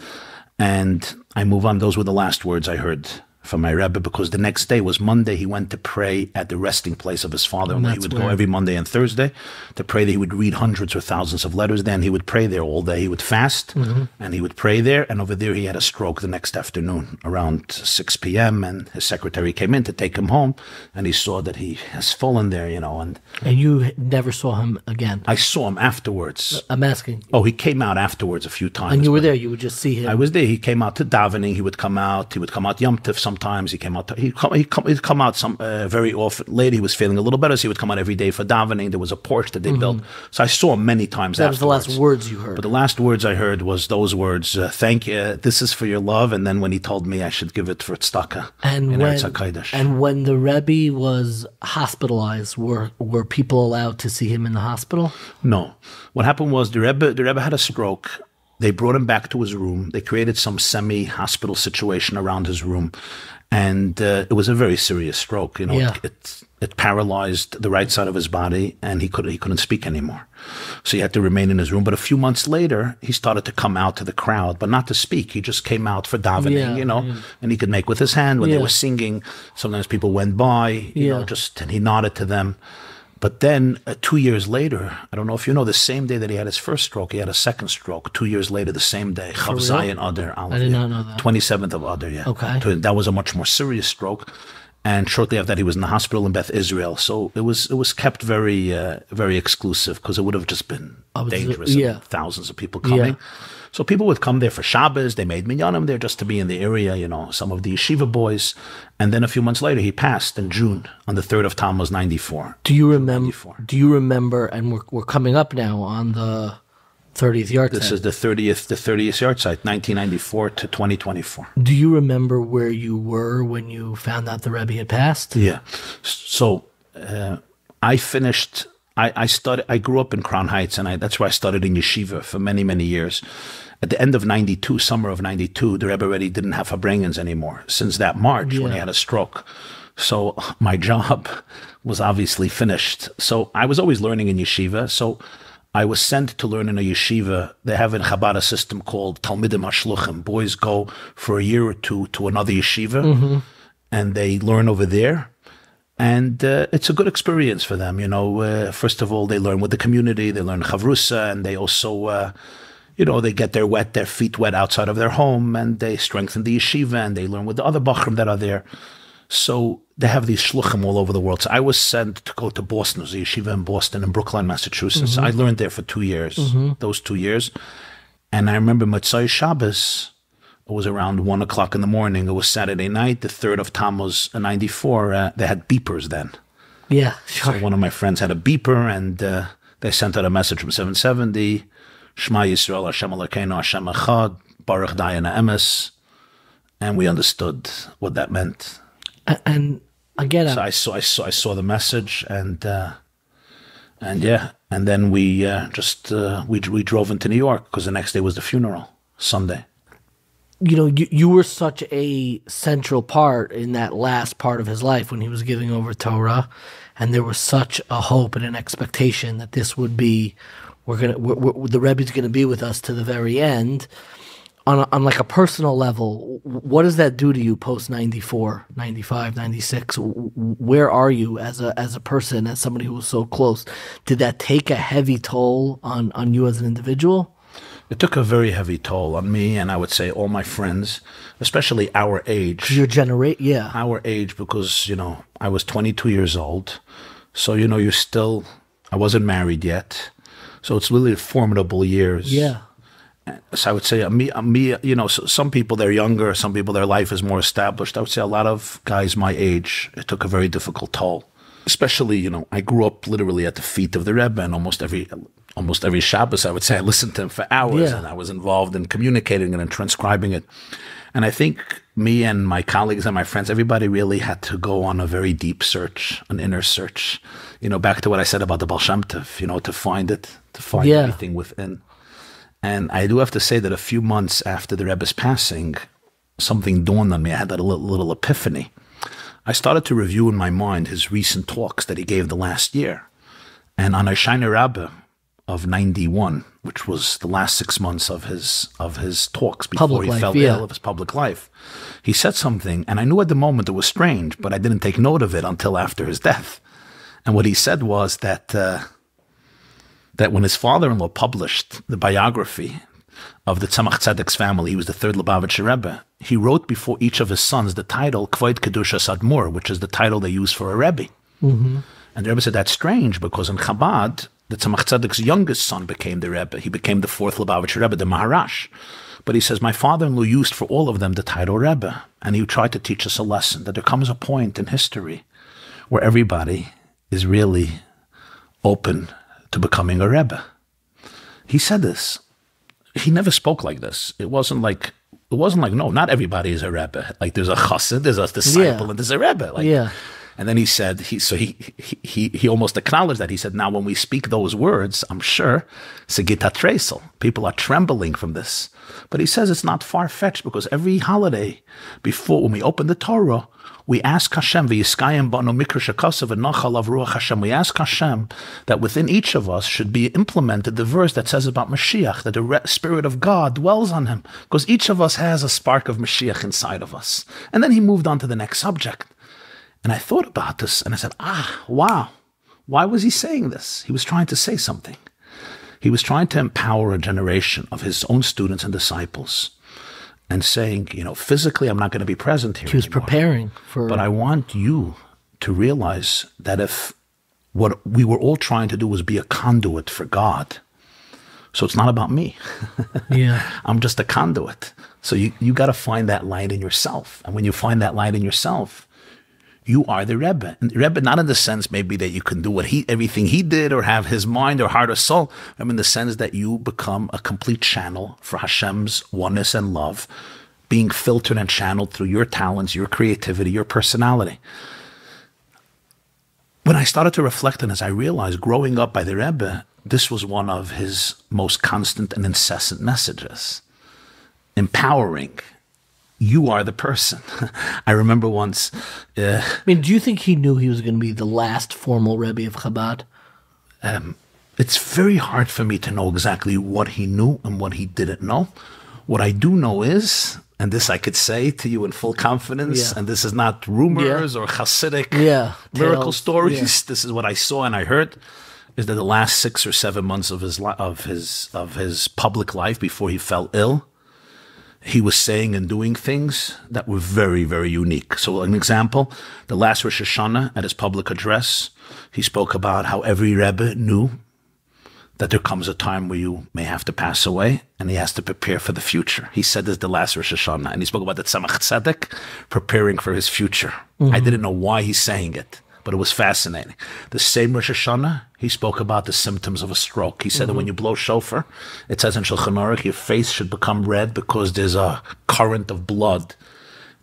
And I move on. Those were the last words I heard from my Rebbe, because the next day was Monday. He went to pray at the resting place of his father. He would go every Monday and Thursday to pray there. He would read hundreds or thousands of letters there, and he would pray there all day. He would fast, and he would pray there. And over there, he had a stroke the next afternoon around 6 p.m., and his secretary came in to take him home, and he saw that he has fallen there, And you never saw him again? I saw him afterwards. I'm asking. Oh, he came out afterwards a few times. And you were there? You would just see him? I was there. He came out to davening. He would come out Yom Tov. sometimes. He came out. He'd come out very often. Later, he was feeling a little better, so he would come out every day for davening. There was a porch that they built, so I saw him many times. That was the last words you heard. But the last words I heard was those words: "Thank you. This is for your love." And then when he told me I should give it for tzedakah and when the Rebbe was hospitalized, were people allowed to see him in the hospital? No. What happened was the Rebbe had a stroke. They brought him back to his room. They created some semi-hospital situation around his room. And it was a very serious stroke. It paralyzed the right side of his body, and he couldn't speak anymore. So he had to remain in his room. But a few months later, he started to come out to the crowd, but not to speak. He just came out for davening, and he could make with his hand when they were singing. Sometimes people went by, and he nodded to them. But then 2 years later, I don't know if you know, the same day that he had his first stroke, he had a second stroke. 2 years later, the same day. Chav Zayin Adar. I did not know that. 27th of Adar, yeah. Okay. That was a much more serious stroke. And shortly after that, he was in the hospital in Beth Israel. So it was kept very, very exclusive because it would have just been dangerous. Thousands of people coming. Yeah. So people would come there for Shabbos. They made minyanim there just to be in the area, some of the yeshiva boys. And then a few months later, he passed in June on the 3rd of Tammuz, 94. Do you remember, and we're coming up now on the 30th yahrtzeit. This is the 30th yahrtzeit, 1994 to 2024. Do you remember where you were when you found out the Rebbe had passed? Yeah. So I finished... I grew up in Crown Heights, and that's where I studied in yeshiva for many, many years. At the end of 92, summer of 92, the Rebbe already didn't have Fabrengens anymore since that March when he had a stroke. So my job was obviously finished. So I was always learning in yeshiva. So I was sent to learn in a yeshiva. They have in Chabad a system called Talmidim HaShluchim. Boys go for a year or two to another yeshiva, and they learn over there. And it's a good experience for them, First of all, they learn with the community, they learn chavrusa, and they also, they get their feet wet outside of their home, and they strengthen the yeshiva, and they learn with the other bachrim that are there. So they have these shluchim all over the world. So I was sent to go to Boston. There's a yeshiva in Boston, in Brookline, Massachusetts. I learned there for 2 years, those 2 years. And I remember Motzei Shabbos. It was around 1 o'clock in the morning. It was Saturday night, the 3rd of Tammuz, 94. They had beepers then. Yeah, sure. So one of my friends had a beeper, and they sent out a message from 770, Shema Yisrael, Hashem Elokeinu, Hashem Echad, Baruch Dayana Emes. And we understood what that meant. And again... So I saw the message, and then we we drove into New York, because the next day was the funeral, Sunday. You were such a central part in that last part of his life when he was giving over Torah, and there was such a hope and an expectation that this would be, the Rebbe's going to be with us to the very end. On like a personal level, what does that do to you post 94, 95, 96? Where are you as a person, as somebody who was so close? Did that take a heavy toll on you as an individual? It took a very heavy toll on me, and I would say all my friends, especially our age. Your generation, yeah. Our age, because, I was 22 years old. So, I wasn't married yet. So it's really formidable years. Yeah. So I would say, some people, they're younger. Some people, their life is more established. I would say a lot of guys my age, it took a very difficult toll. Especially, I grew up literally at the feet of the Rebbe, and almost every Shabbos, I would say, I listened to him for hours, and I was involved in communicating it and transcribing it. And I think me and my colleagues and my friends, everybody really had to go on a very deep search, an inner search, back to what I said about the Baal Shem Tov, to find everything within. And I do have to say that a few months after the Rebbe's passing, something dawned on me. I had that little epiphany. I started to review in my mind his recent talks that he gave the last year. And on Hoshana Rabbah of 91, which was the last 6 months of his talks before he fell ill of his public life, he said something, and I knew at the moment it was strange, but I didn't take note of it until after his death. And what he said was that when his father-in-law published the biography of the Tzemach Tzedek's family, he was the third Lubavitcher Rebbe, he wrote before each of his sons the title Kvod Kedushas Admor, which is the title they use for a Rebbe. And the Rebbe said that's strange, because in Chabad, the Tzemach Tzedek's youngest son became the Rebbe. He became the fourth Lubavitcher Rebbe, the Maharash. But he says, my father-in-law used for all of them the title Rebbe. And he tried to teach us a lesson that there comes a point in history where everybody is really open to becoming a Rebbe. He said this. He never spoke like this. It wasn't like, no, not everybody is a Rebbe. Like there's a Chassid, there's a disciple, and there's a Rebbe. Like, and then he said, he almost acknowledged that. He said, now when we speak those words, I'm sure, Segita Tresel, people are trembling from this. But he says it's not far-fetched because every holiday, before, when we open the Torah, we ask Hashem, we ask Hashem that within each of us should be implemented the verse that says about Mashiach, that the Spirit of God dwells on him, because each of us has a spark of Mashiach inside of us. And then he moved on to the next subject. And I thought about this, and I said, wow, why was he saying this? He was trying to say something. He was trying to empower a generation of his own students and disciples and saying, physically, I'm not going to be present here. He was anymore, preparing for... But I want you to realize that if what we were all trying to do was be a conduit for God, so it's not about me. I'm just a conduit. So you got to find that light in yourself. And when you find that light in yourself, you are the Rebbe. And Rebbe, not in the sense maybe that you can do everything he did or have his mind or heart or soul. I mean, in the sense that you become a complete channel for Hashem's oneness and love, being filtered and channeled through your talents, your creativity, your personality. When I started to reflect on this, I realized growing up by the Rebbe, this was one of his most constant and incessant messages. Empowering. You are the person. I remember once... do you think he knew he was going to be the last formal Rebbe of Chabad? It's very hard for me to know exactly what he knew and what he didn't know. What I do know is, and this I could say to you in full confidence, and this is not rumors or Hasidic miracle stories. This is what I saw and I heard, is that the last 6 or 7 months of his public life before he fell ill, he was saying and doing things that were very, very unique. So an example, the last Rosh Hashanah at his public address, he spoke about how every Rebbe knew that there comes a time where you may have to pass away and he has to prepare for the future. He said this the last Rosh Hashanah, and he spoke about the Tzemach Tzedek preparing for his future. I didn't know why he's saying it, but it was fascinating. The same Rosh Hashanah, he spoke about the symptoms of a stroke. He said that when you blow shofar, it says in Shulchan Aruch, your face should become red because there's a current of blood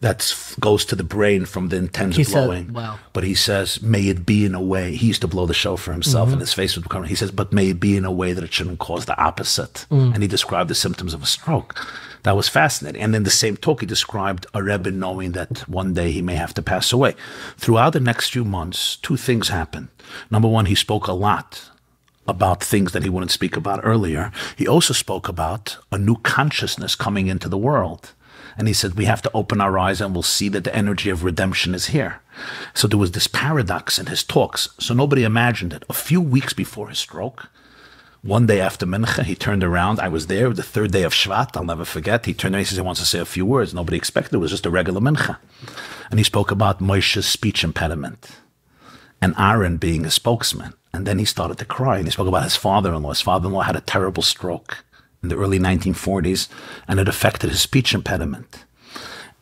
that goes to the brain from the intense blowing. But he says, may it be in a way, he used to blow the shofar himself and his face would become, he says, but may it be in a way that it shouldn't cause the opposite. And he described the symptoms of a stroke. That was fascinating. And in the same talk, he described a Rebbe knowing that one day he may have to pass away. Throughout the next few months, 2 things happened. Number one, he spoke a lot about things that he wouldn't speak about earlier. He also spoke about a new consciousness coming into the world. And he said, we have to open our eyes and we'll see that the energy of redemption is here. So there was this paradox in his talks. So nobody imagined it. A few weeks before his stroke, one day after Mincha, he turned around. I was there, the 3rd day of Shvat, I'll never forget. He turned around, he says he wants to say a few words. Nobody expected it. It was just a regular Mincha. And he spoke about Moshe's speech impediment and Aaron being a spokesman. And then he started to cry. And he spoke about his father-in-law. His father-in-law had a terrible stroke in the early 1940s, and it affected his speech impediment.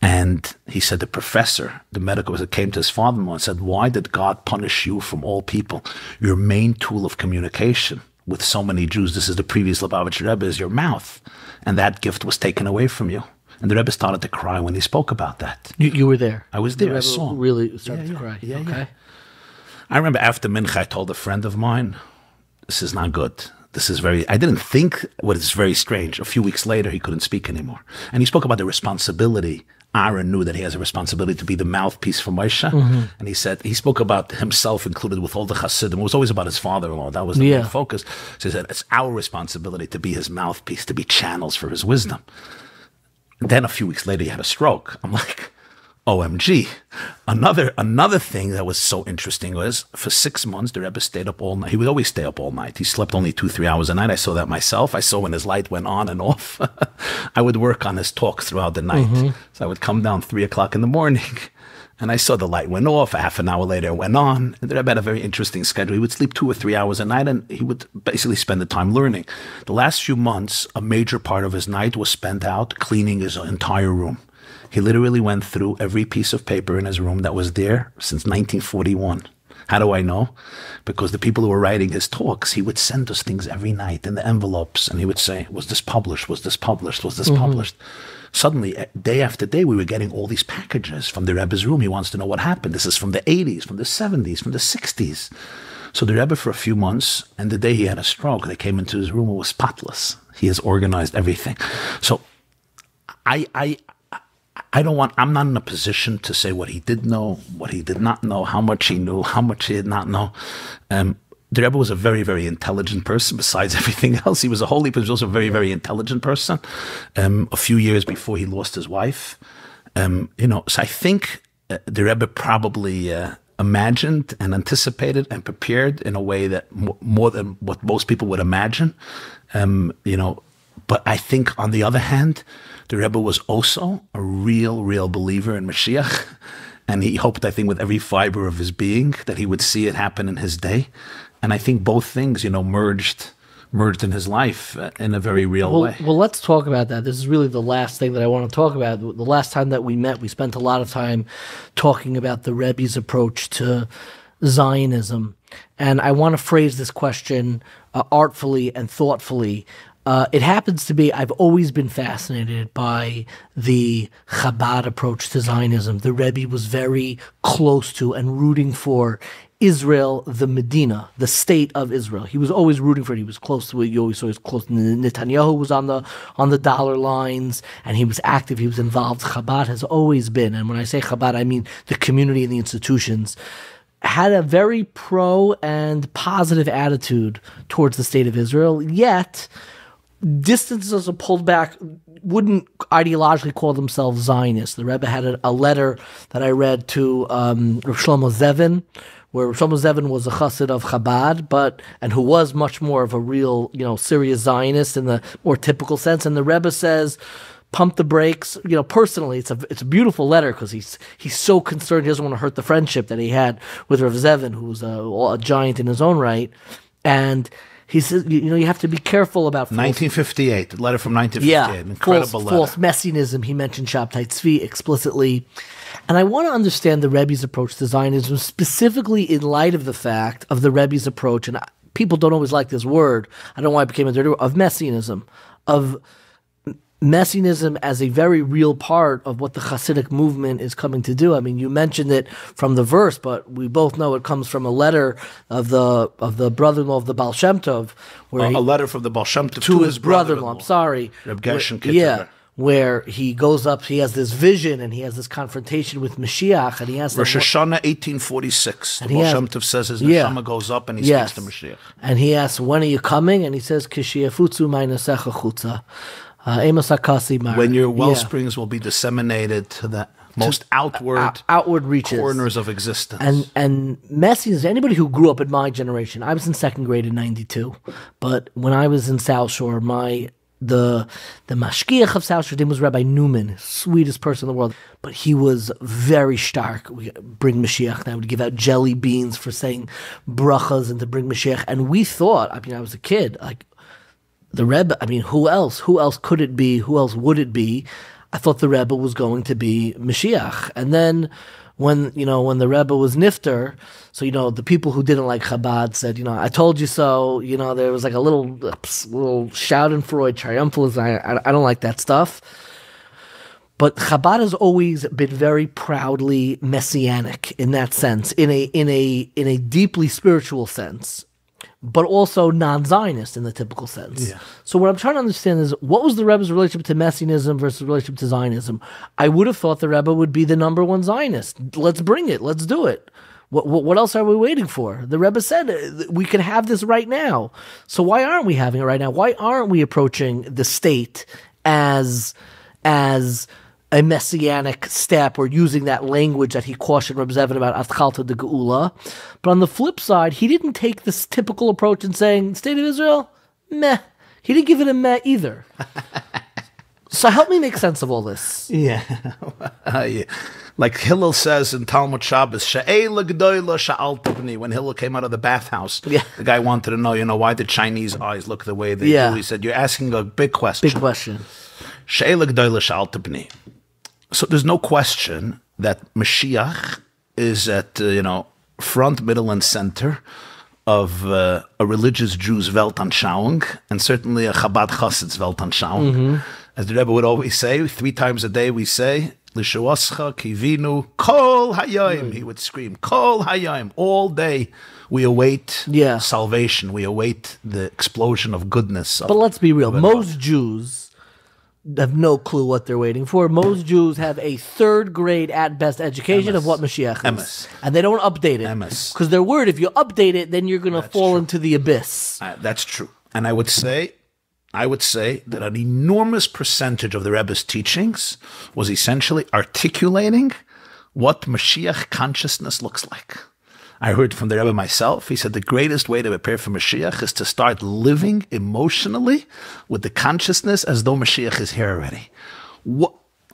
And he said the professor, the medical professor, came to his father-in-law and said, why did God punish you from all people? Your main tool of communication with so many Jews, this is the previous Lubavitcher Rebbe, is your mouth. And that gift was taken away from you. And the Rebbe started to cry when he spoke about that. You were there? I was there. The I saw him. Really started to cry. Okay. I remember after Mincha, I told a friend of mine, this is not good. This is I didn't think what is very strange. A few weeks later, he couldn't speak anymore. And he spoke about the responsibility. Aaron knew that he has a responsibility to be the mouthpiece for Moshe. And he spoke about himself included with all the Hasidim. It was always about his father-in-law. That was the main focus. So he said, it's our responsibility to be his mouthpiece, to be channels for his wisdom. And then a few weeks later, he had a stroke. I'm like, OMG. Another thing that was so interesting was for 6 months, the Rebbe stayed up all night. He would always stay up all night. He slept only 2-3 hours a night. I saw that myself. I saw when his light went on and off. I would work on his talks throughout the night. So I would come down 3 o'clock in the morning And I saw the light went off. Half an hour later, it went on. And the Rebbe had a very interesting schedule. He would sleep 2 or 3 hours a night, and he would basically spend the time learning. The last few months, a major part of his night was spent out cleaning his entire room. He literally went through every piece of paper in his room that was there since 1941. How do I know? Because the people who were writing his talks, he would send us things every night in the envelopes, and he would say, was this published? Was this published? Was this published? Suddenly, day after day, we were getting all these packages from the Rebbe's room. He wants to know what happened. This is from the 80s, from the 70s, from the 60s. So the Rebbe, for a few months, and the day he had a stroke, they came into his room, it was spotless. He has organized everything. So I'm not in a position to say what he did know, what he did not know, how much he knew, how much he did not know. The Rebbe was a very, very intelligent person. Besides everything else, he was a holy, but he was also a very, very intelligent person. A few years before he lost his wife, so I think the Rebbe probably imagined and anticipated and prepared in a way that more than what most people would imagine. But I think, on the other hand, the Rebbe was also a real believer in Mashiach. And he hoped, I think, with every fiber of his being that he would see it happen in his day. And I think both things, merged in his life in a very real way. Well, let's talk about that. This is really the last thing that I want to talk about. The last time that we met, we spent a lot of time talking about the Rebbe's approach to Zionism. And I want to phrase this question artfully and thoughtfully. It happens to be, I've always been fascinated by the Chabad approach to Zionism. The Rebbe was very close to and rooting for Israel, the Medina, the state of Israel. He was always rooting for it. He was close to it. You always saw he was close to Netanyahu, was on the dollar lines, and he was active. He was involved. Chabad has always been, and when I say Chabad, I mean the community and the institutions, had a very pro and positive attitude towards the state of Israel, yet distances are pulled back, wouldn't ideologically call themselves Zionists. The Rebbe had a letter that I read to Rav Shlomo Zevin, where Rav Shlomo Zevin was a chassid of Chabad, and who was much more of a real, serious Zionist in the more typical sense. And the Rebbe says, pump the brakes. Personally, it's a beautiful letter because he's so concerned. He doesn't want to hurt the friendship that he had with Rav Zevin, who was a giant in his own right. And he says, you have to be careful about 1958, a letter from 1958, incredible letter. False Messianism. He mentioned Shabtai Tzvi explicitly. And I want to understand the Rebbe's approach to Zionism, specifically in light of the fact of the Rebbe's approach, and people don't always like this word, I don't know why it became a dirty word, of Messianism, of Messianism as a very real part of what the Hasidic movement is coming to do. I mean, you mentioned it from the verse, but we both know it comes from a letter of the brother-in-law of the Baal Shem Tov, where a letter from the Baal Shem Tov to his brother-in-law. I'm sorry, Reb Gershon Kitterer. Yeah, where he goes up, he has this vision, and he has this confrontation with Mashiach, and he has Rosh Hashanah 1846. The Baal Shem Tov says his neshama goes up, and he speaks to Mashiach. And he asks, when are you coming? And he says, Kishiyafutzu ma'inasecha chutza. When your well springs will be disseminated to the most outward reaches, corners of existence. And Messianism, anybody who grew up in my generation, I was in second grade in 92, but when I was in South Shore, the mashgiach of South Shore, his name was Rabbi Newman, sweetest person in the world, but he was very stark. We bring Mashiach, and I would give out jelly beans for saying brachas and to bring Mashiach, and we thought, I was a kid, the Rebbe, who else? Who else could it be? Who else would it be? I thought the Rebbe was going to be Mashiach. And then when the Rebbe was nifter, so, the people who didn't like Chabad said, I told you so. There was like a little schadenfreude, triumphalism. I don't like that stuff. But Chabad has always been very proudly messianic in that sense, in a deeply spiritual sense, but also non-Zionist in the typical sense. Yeah. So what I'm trying to understand is, what was the Rebbe's relationship to Messianism versus relationship to Zionism? I would have thought the Rebbe would be the number one Zionist. Let's bring it. Let's do it. What else are we waiting for? The Rebbe said we could have this right now. So why aren't we having it right now? Why aren't we approaching the state as a messianic step, or using that language that he cautioned Reb Zevin about Atchalta de Geula? But on the flip side, he didn't take this typical approach and saying, state of Israel, meh. He didn't give it a meh either. So help me make sense of all this. Yeah. Yeah. Like Hillel says in Talmud Shabbos, She'ela g'doyla sha'alta b'ni. When Hillel came out of the bathhouse, the guy wanted to know, why the Chinese eyes look the way they do. He said, you're asking a big question. Big question. She'ela g'doyla sha'alta b'ni. So there's no question that Mashiach is at, front, middle, and center of a religious Jew's Weltanschauung, and certainly a Chabad Chassid's Weltanschauung. As the Rebbe would always say, 3 times a day we say, L'shuascha kivinu kol hayayim. He would scream, kol hayayim. All day we await salvation. We await the explosion of goodness. But let's be real. Most Jews have no clue what they're waiting for. Most Jews have a 3rd grade at best education of what Mashiach is. And they don't update it. Because they're worried if you update it, then you're going to fall into the abyss. That's true. And I would say that an enormous percentage of the Rebbe's teachings was essentially articulating what Mashiach consciousness looks like. I heard from the Rebbe myself. He said the greatest way to prepare for Mashiach is to start living emotionally with the consciousness as though Mashiach is here already.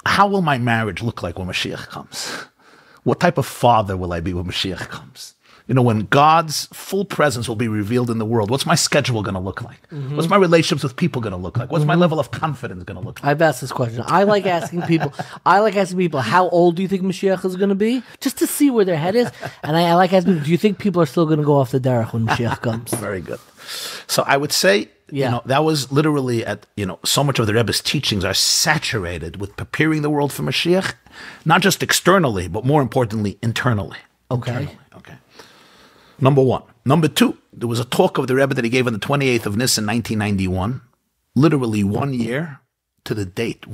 How will my marriage look like when Mashiach comes? What type of father will I be when Mashiach comes? When God's full presence will be revealed in the world, what's my schedule going to look like? What's my relationships with people going to look like? What's my level of confidence going to look like? I've asked this question. I like asking people, how old do you think Mashiach is going to be? Just to see where their head is. And I like asking people, do you think people are still going to go off the derech when Mashiach comes? Very good. So I would say, that was literally so much of the Rebbe's teachings are saturated with preparing the world for Mashiach, not just externally, but more importantly, internally. Okay. Number 1. Number 2, there was a talk of the Rebbe that he gave on the 28th of Nisan, 1991, literally 1 year to the date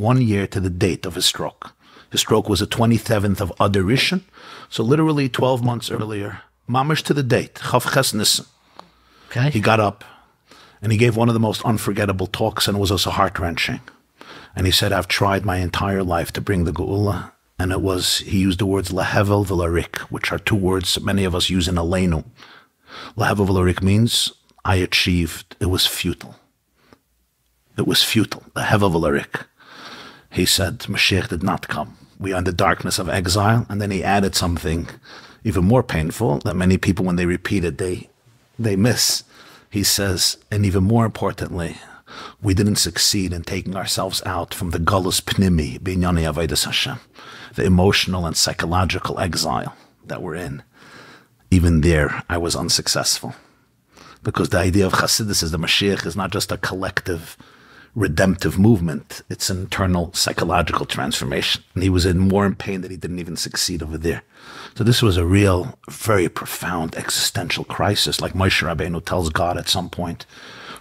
of his stroke. His stroke was the 27th of Adar Rishon, so literally 12 months earlier, mamash to the date, Chav Ches Nisan. Okay. He got up and he gave one of the most unforgettable talks, and it was also heart-wrenching. And he said, I've tried my entire life to bring the Geula. And he used the words lahevel v'larik, which are 2 words that many of us use in aleinu. Lahevel v'larik means, I achieved, it was futile. It was futile, lahevel v'larik. He said, Mashiach did not come. We are in the darkness of exile. And then he added something even more painful that many people, when they repeat it, they miss. He says, and even more importantly, we didn't succeed in taking ourselves out from the galus pnimi, b'inyani avodas Hashem, the emotional and psychological exile that we're in. Even there, I was unsuccessful. Because the idea of Chassidus is the Mashiach is not just a collective redemptive movement. It's an internal psychological transformation. And he was more in pain that he didn't even succeed over there. So this was a real, very profound existential crisis. Like Moshe Rabbeinu tells God at some point,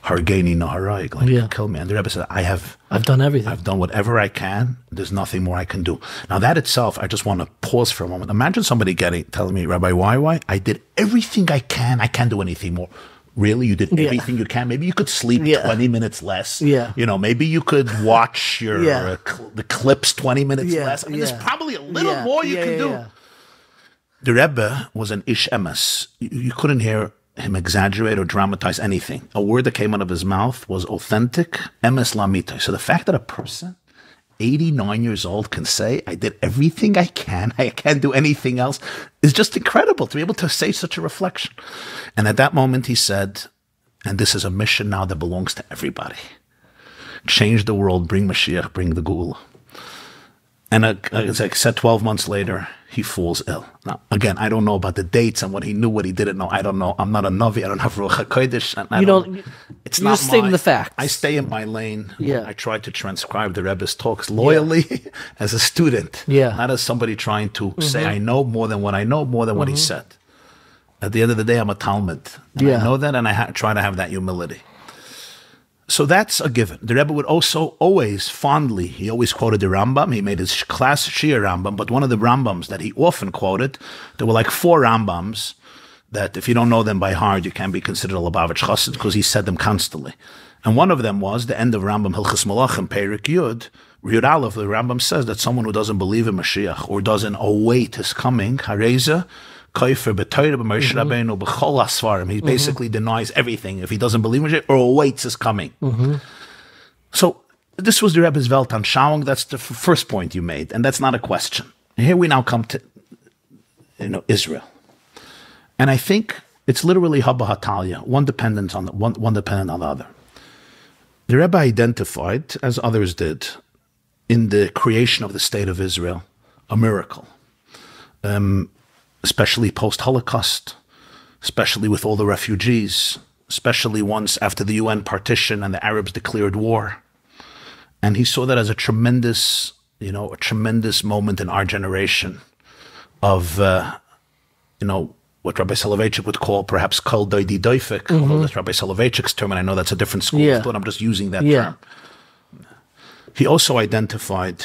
Hargeni Naharayg, kill me. And the Rebbe said, I've done everything. I've done whatever I can. There's nothing more I can do. Now that itself, I just want to pause for a moment. Imagine somebody telling me, Rabbi YY, I did everything I can. I can't do anything more. Really? You did everything you can? Maybe you could sleep 20 minutes less. Maybe you could watch your the clips 20 minutes less. I mean, there's probably a little more you can do. The Rebbe was an ish emes. You couldn't hear him exaggerate or dramatize anything. A word that came out of his mouth was authentic, emes lamita. So the fact that a person, 89 years old, can say, I did everything I can't do anything else, is just incredible to be able to say such a reflection. And at that moment he said, and this is a mission now that belongs to everybody. Change the world, bring Mashiach, bring the Geula. And as I said, 12 months later, he falls ill. Now, again, I don't know about the dates and what he knew, what he didn't know. I don't know. I'm not a Navi. I don't have Ruach HaKodesh. It's not stating the facts. I stay in my lane. I try to transcribe the Rebbe's talks loyally as a student, not as somebody trying to say, I know more than what I know, more than what he said. At the end of the day, I'm a Talmud. And I know that, and I try to have that humility. So that's a given. The Rebbe would also always fondly, he always quoted the Rambam. He made his class Shir Rambam, but one of the Rambams that he often quoted, there were like 4 Rambams that if you don't know them by heart, you can't be considered a Lubavitcher Chassid because he said them constantly. And one of them was the end of Rambam Hilchos Malachim, Perik Yud. Yud Aleph, the Rambam says that someone who doesn't believe in Mashiach or doesn't await his coming, Hareza, Kaifer b'Torah b'Moshe Rabbeinu b'chol asfarim. He basically denies everything if he doesn't believe in it or awaits his coming. So this was the Rebbe's Weltanschauung. That's the first point you made, and that's not a question. And here we now come to, Israel. And I think it's literally Haba Hatalia, one dependent on the other. The Rebbe identified, as others did, in the creation of the state of Israel, a miracle, especially post-Holocaust, especially with all the refugees, especially once after the UN partition and the Arabs declared war. And he saw that as a tremendous moment in our generation of, what Rabbi Soloveitchik would call perhaps kol doidi doifik, although that's Rabbi Soloveitchik's term, and I know that's a different school of thought. I'm just using that term. He also identified,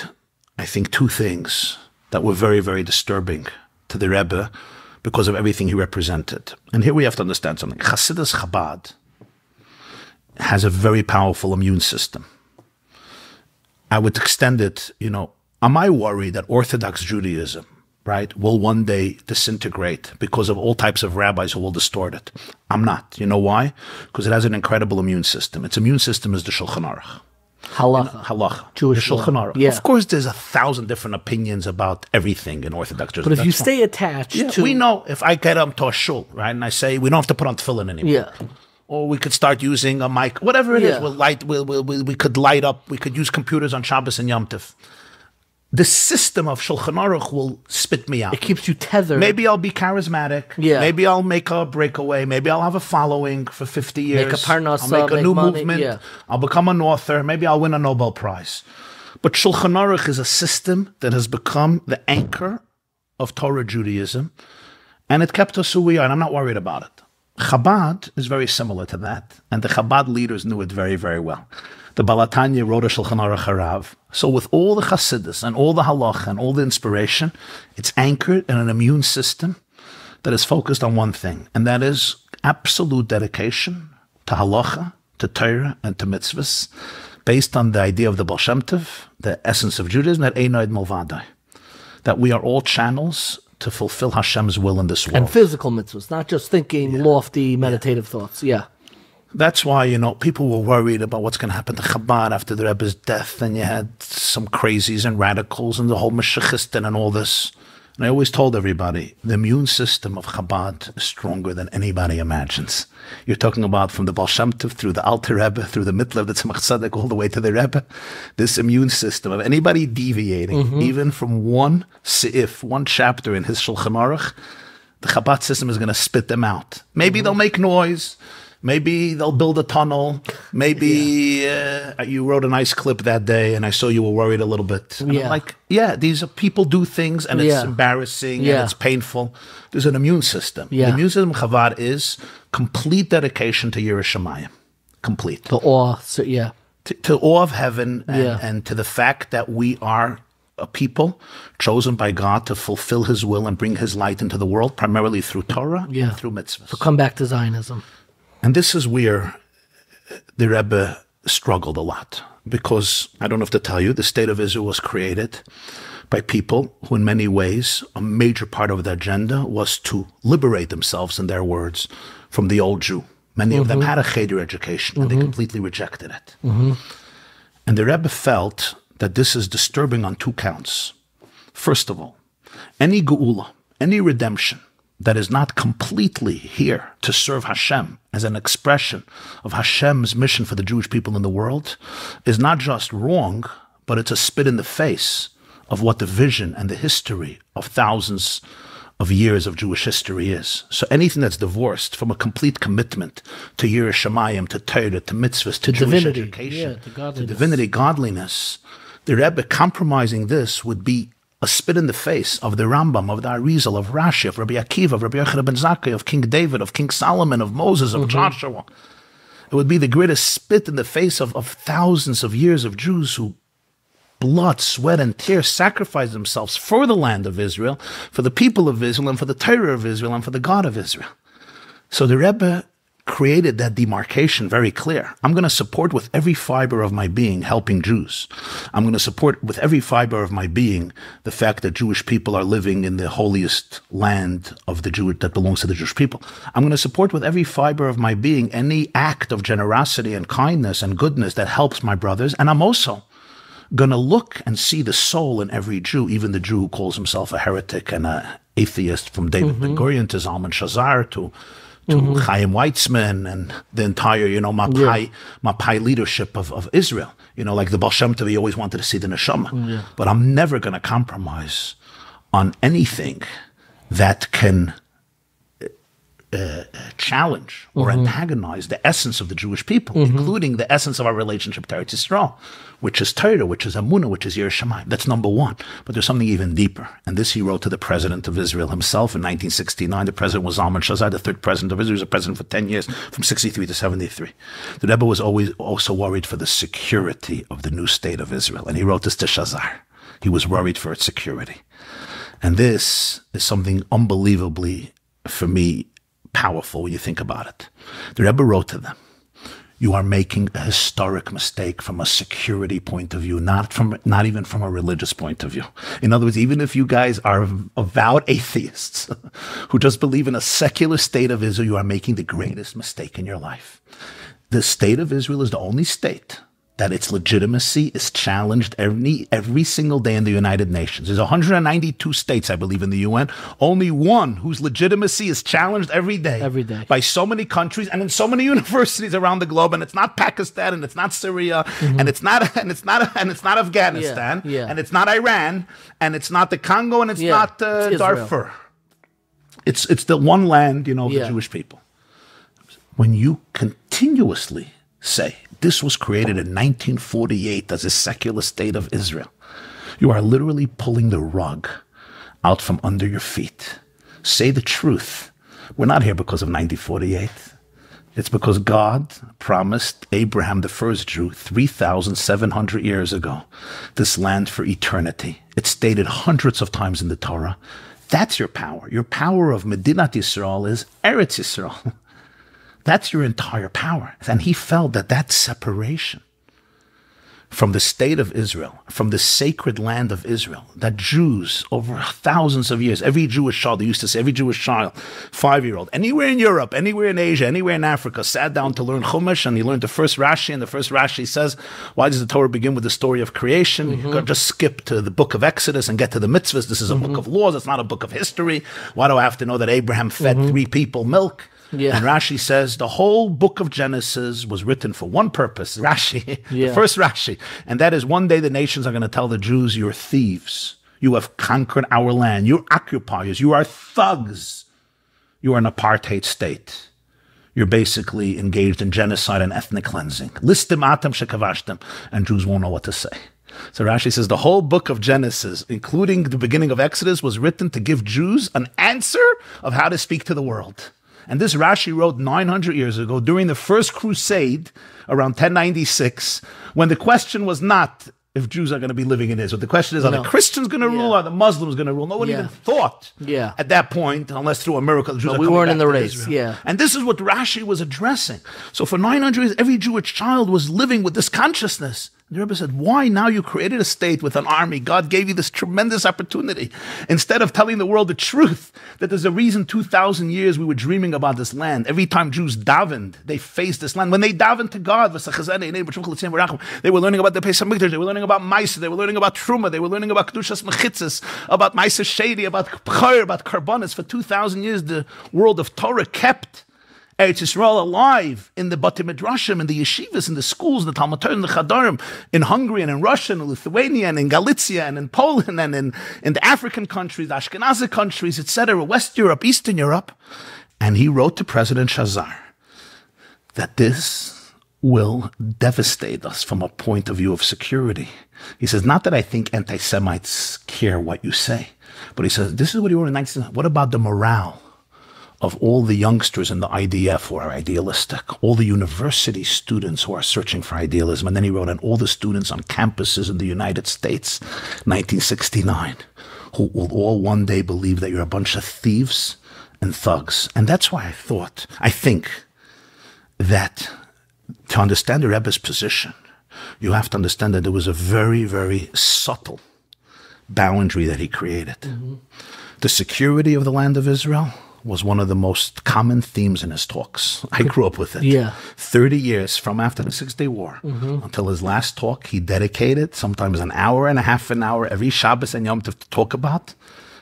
I think, two things that were very, very disturbing to the Rebbe because of everything he represented. And here we have to understand something. Chassidus Chabad has a very powerful immune system. I would extend it, am I worried that Orthodox Judaism, right, will one day disintegrate because of all types of rabbis who will distort it? I'm not. You know why? Because it has an incredible immune system. Its immune system is the Shulchan Aruch. Halacha. Jewish Shulchan Aruch. Yeah. Of course, there's 1,000 different opinions about everything in Orthodox Judaism. But if you stay attached to... We know, if I get to a shul, right, and I say, we don't have to put on tefillin anymore. Yeah. Or we could start using a mic, whatever it is. We could light up, we could use computers on Shabbos and Yom Tov. The system of Shulchan Aruch will spit me out. It keeps you tethered. Maybe I'll be charismatic. Yeah. Maybe I'll make a breakaway. Maybe I'll have a following for 50 years. Make a parnasa, I'll make a new money. movement. Yeah. I'll become an author. Maybe I'll win a Nobel Prize. But Shulchan Aruch is a system that has become the anchor of Torah Judaism. And it kept us who we are, and I'm not worried about it. Chabad is very similar to that. And the Chabad leaders knew it very, very well. The Baal HaTanya wrote a Shulchan Aruch Harav. So with all the Chassidus and all the Halacha and all the inspiration, it's anchored in an immune system that is focused on one thing, and that is absolute dedication to Halacha, to Torah, and to mitzvahs, based on the idea of the Baal Shem Tov, the essence of Judaism, that Einoid Milvadai, that we are all channels to fulfill Hashem's will in this world. And physical mitzvahs, not just thinking lofty, meditative thoughts. Yeah. That's why, people were worried about what's going to happen to Chabad after the Rebbe's death, and you had some crazies and radicals and the whole Meshachistin and all this. And I always told everybody, the immune system of Chabad is stronger than anybody imagines. You're talking about from the Baal Shem Tov through the Alter Rebbe, through the Mitlev, the Tzemach Tzedek, all the way to the Rebbe. This immune system of anybody deviating, even from one seif, one chapter in his Shulchan Aruch, the Chabad system is going to spit them out. Maybe they'll make noise. Maybe they'll build a tunnel. Maybe you wrote a nice clip that day, and I saw you were worried a little bit. And I'm like, these are people do things, and it's embarrassing, and it's painful. There's an immune system. The immune system of Chabad is complete dedication to Yiras Shamayim. Complete. The awe, to awe of heaven, and to the fact that we are a people chosen by God to fulfill His will and bring His light into the world, primarily through Torah and through mitzvahs. So come back to Zionism. And this is where the Rebbe struggled a lot, because I don't have to tell you, the state of Israel was created by people who, in many ways, a major part of their agenda was to liberate themselves, in their words, from the old Jew. Many of them had a cheder education, and they completely rejected it. And the Rebbe felt that this is disturbing on two counts. First of all, any geula, any redemption, that is not completely here to serve Hashem as an expression of Hashem's mission for the Jewish people in the world is not just wrong, but it's a spit in the face of what the vision and the history of thousands of years of Jewish history is. So anything that's divorced from a complete commitment to Yiras Shamayim, to Torah, to mitzvahs, to Jewish divinity, education, to divinity, godliness, the Rebbe compromising this would be a spit in the face of the Rambam, of the Arizal, of Rashi, of Rabbi Akiva, of Rabbi Yochanan ben Zakkai, of King David, of King Solomon, of Moses, of Joshua. It would be the greatest spit in the face of thousands of years of Jews who blood, sweat, and tears sacrificed themselves for the land of Israel, for the people of Israel, and for the Torah of Israel, and for the God of Israel. So the Rebbe created that demarcation very clear. I'm going to support with every fiber of my being helping Jews. I'm going to support with every fiber of my being the fact that Jewish people are living in the holiest land of the Jew that belongs to the Jewish people. I'm going to support with every fiber of my being any act of generosity and kindness and goodness that helps my brothers. And I'm also going to look and see the soul in every Jew, even the Jew who calls himself a heretic and an atheist, from David Ben Gurion to Zalman Shazar to Chaim Weizmann and the entire, Mapai leadership of Israel. Like the Baal Shem Tov, he always wanted to see the neshama. Yeah. But I'm never going to compromise on anything that can challenge or antagonize the essence of the Jewish people, including the essence of our relationship to Eretz Yisrael, which is Torah, which is Amunah, which is Yireh Shamayim. That's number one. But there's something even deeper. And this he wrote to the president of Israel himself in 1969. The president was Zalman Shazar, the third president of Israel. He was a president for 10 years, from 63 to 73. The Rebbe was always also worried for the security of the new state of Israel. And he wrote this to Shazar. He was worried for its security. And this is something unbelievably, for me, powerful when you think about it. The Rebbe wrote to them, you are making a historic mistake from a security point of view, not even from a religious point of view. In other words, even if you guys are avowed atheists who just believe in a secular state of Israel, you are making the greatest mistake in your life. The state of Israel is the only state that its legitimacy is challenged every single day in the United Nations. There's 192 states, I believe, in the UN. Only one whose legitimacy is challenged every day. Every day. By so many countries and in so many universities around the globe. And it's not Pakistan, and it's not Syria, and it's not Afghanistan, and it's not Iran, and it's not the Congo, and it's not Darfur. It's the one land, of the Jewish people. When you continuously say, this was created in 1948 as a secular state of Israel, you are literally pulling the rug out from under your feet. Say the truth. We're not here because of 1948. It's because God promised Abraham, the first Jew, 3,700 years ago, this land for eternity. It's stated hundreds of times in the Torah. That's your power. Your power of Medinat Yisrael is Eretz Yisrael. That's your entire power. And he felt that separation from the state of Israel, from the sacred land of Israel, that Jews over thousands of years, every Jewish child, they used to say, every Jewish child, 5-year-old, anywhere in Europe, anywhere in Asia, anywhere in Africa, sat down to learn Chumash, and he learned the first Rashi, and the first Rashi says, why does the Torah begin with the story of creation? You can just skip to the book of Exodus and get to the mitzvahs. This is a book of laws. It's not a book of history. Why do I have to know that Abraham fed 3 people milk? Yeah. And Rashi says the whole book of Genesis was written for one purpose, Rashi, the first Rashi. And that is, one day the nations are going to tell the Jews, you're thieves. You have conquered our land. You're occupiers. You are thugs. You are an apartheid state. You're basically engaged in genocide and ethnic cleansing. Listim atam shekavashtem. And Jews won't know what to say. So Rashi says the whole book of Genesis, including the beginning of Exodus, was written to give Jews an answer of how to speak to the world. And this Rashi wrote 900 years ago during the first crusade around 1096, when the question was not if Jews are going to be living in Israel. The question is, are the Christians going to rule? Are the Muslims going to rule? No one even thought at that point, unless through a miracle, the Jews are we coming weren't back in the to race. Israel. Yeah. And this is what Rashi was addressing. So for 900 years, every Jewish child was living with this consciousness. The Rebbe said, why now you created a state with an army? God gave you this tremendous opportunity. Instead of telling the world the truth, that there's a reason 2,000 years we were dreaming about this land. Every time Jews davened, they faced this land. When they davened to God, they were learning about the Pesach Mikdash, they were learning about Maisa, they were learning about Truma, they were learning about Kedushas Mechitzas, about Maisa Shady, about B'chor, about Karbanis. For 2,000 years, the world of Torah kept Eretz Yisrael alive in the Bati Midrashim, in the yeshivas, in the schools, in the Talmud Torah, in the Chadarim, in Hungary and in Russia and in Lithuania and in Galicia and in Poland and in the African countries, the Ashkenazi countries, etc., West Europe, Eastern Europe. And he wrote to President Shazar that this will devastate us from a point of view of security. He says, not that I think anti-Semites care what you say, but he says, this is what he wrote in 1970. What about the morale of all the youngsters in the IDF who are idealistic, all the university students who are searching for idealism? And then he wrote, and all the students on campuses in the United States, 1969, who will all one day believe that you're a bunch of thieves and thugs. And that's why I think that to understand the Rebbe's position, you have to understand that there was a very, very subtle boundary that he created. The security of the land of Israel was one of the most common themes in his talks. I grew up with it. Yeah. 30 years from after the Six-Day War until his last talk, he dedicated sometimes an hour and a half an hour every Shabbos and Yom Tov to talk about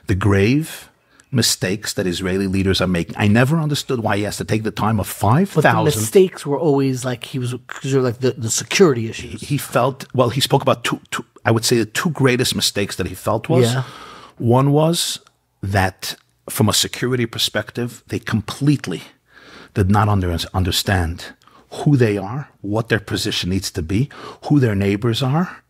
the grave mistakes that Israeli leaders are making. I never understood why he has to take the time of 5,000. But the mistakes were always like because they're like the security issues. He felt, well, he spoke about two, I would say the two greatest mistakes that he felt was, one was that from a security perspective, they completely did not understand who they are, what their position needs to be, who their neighbors are,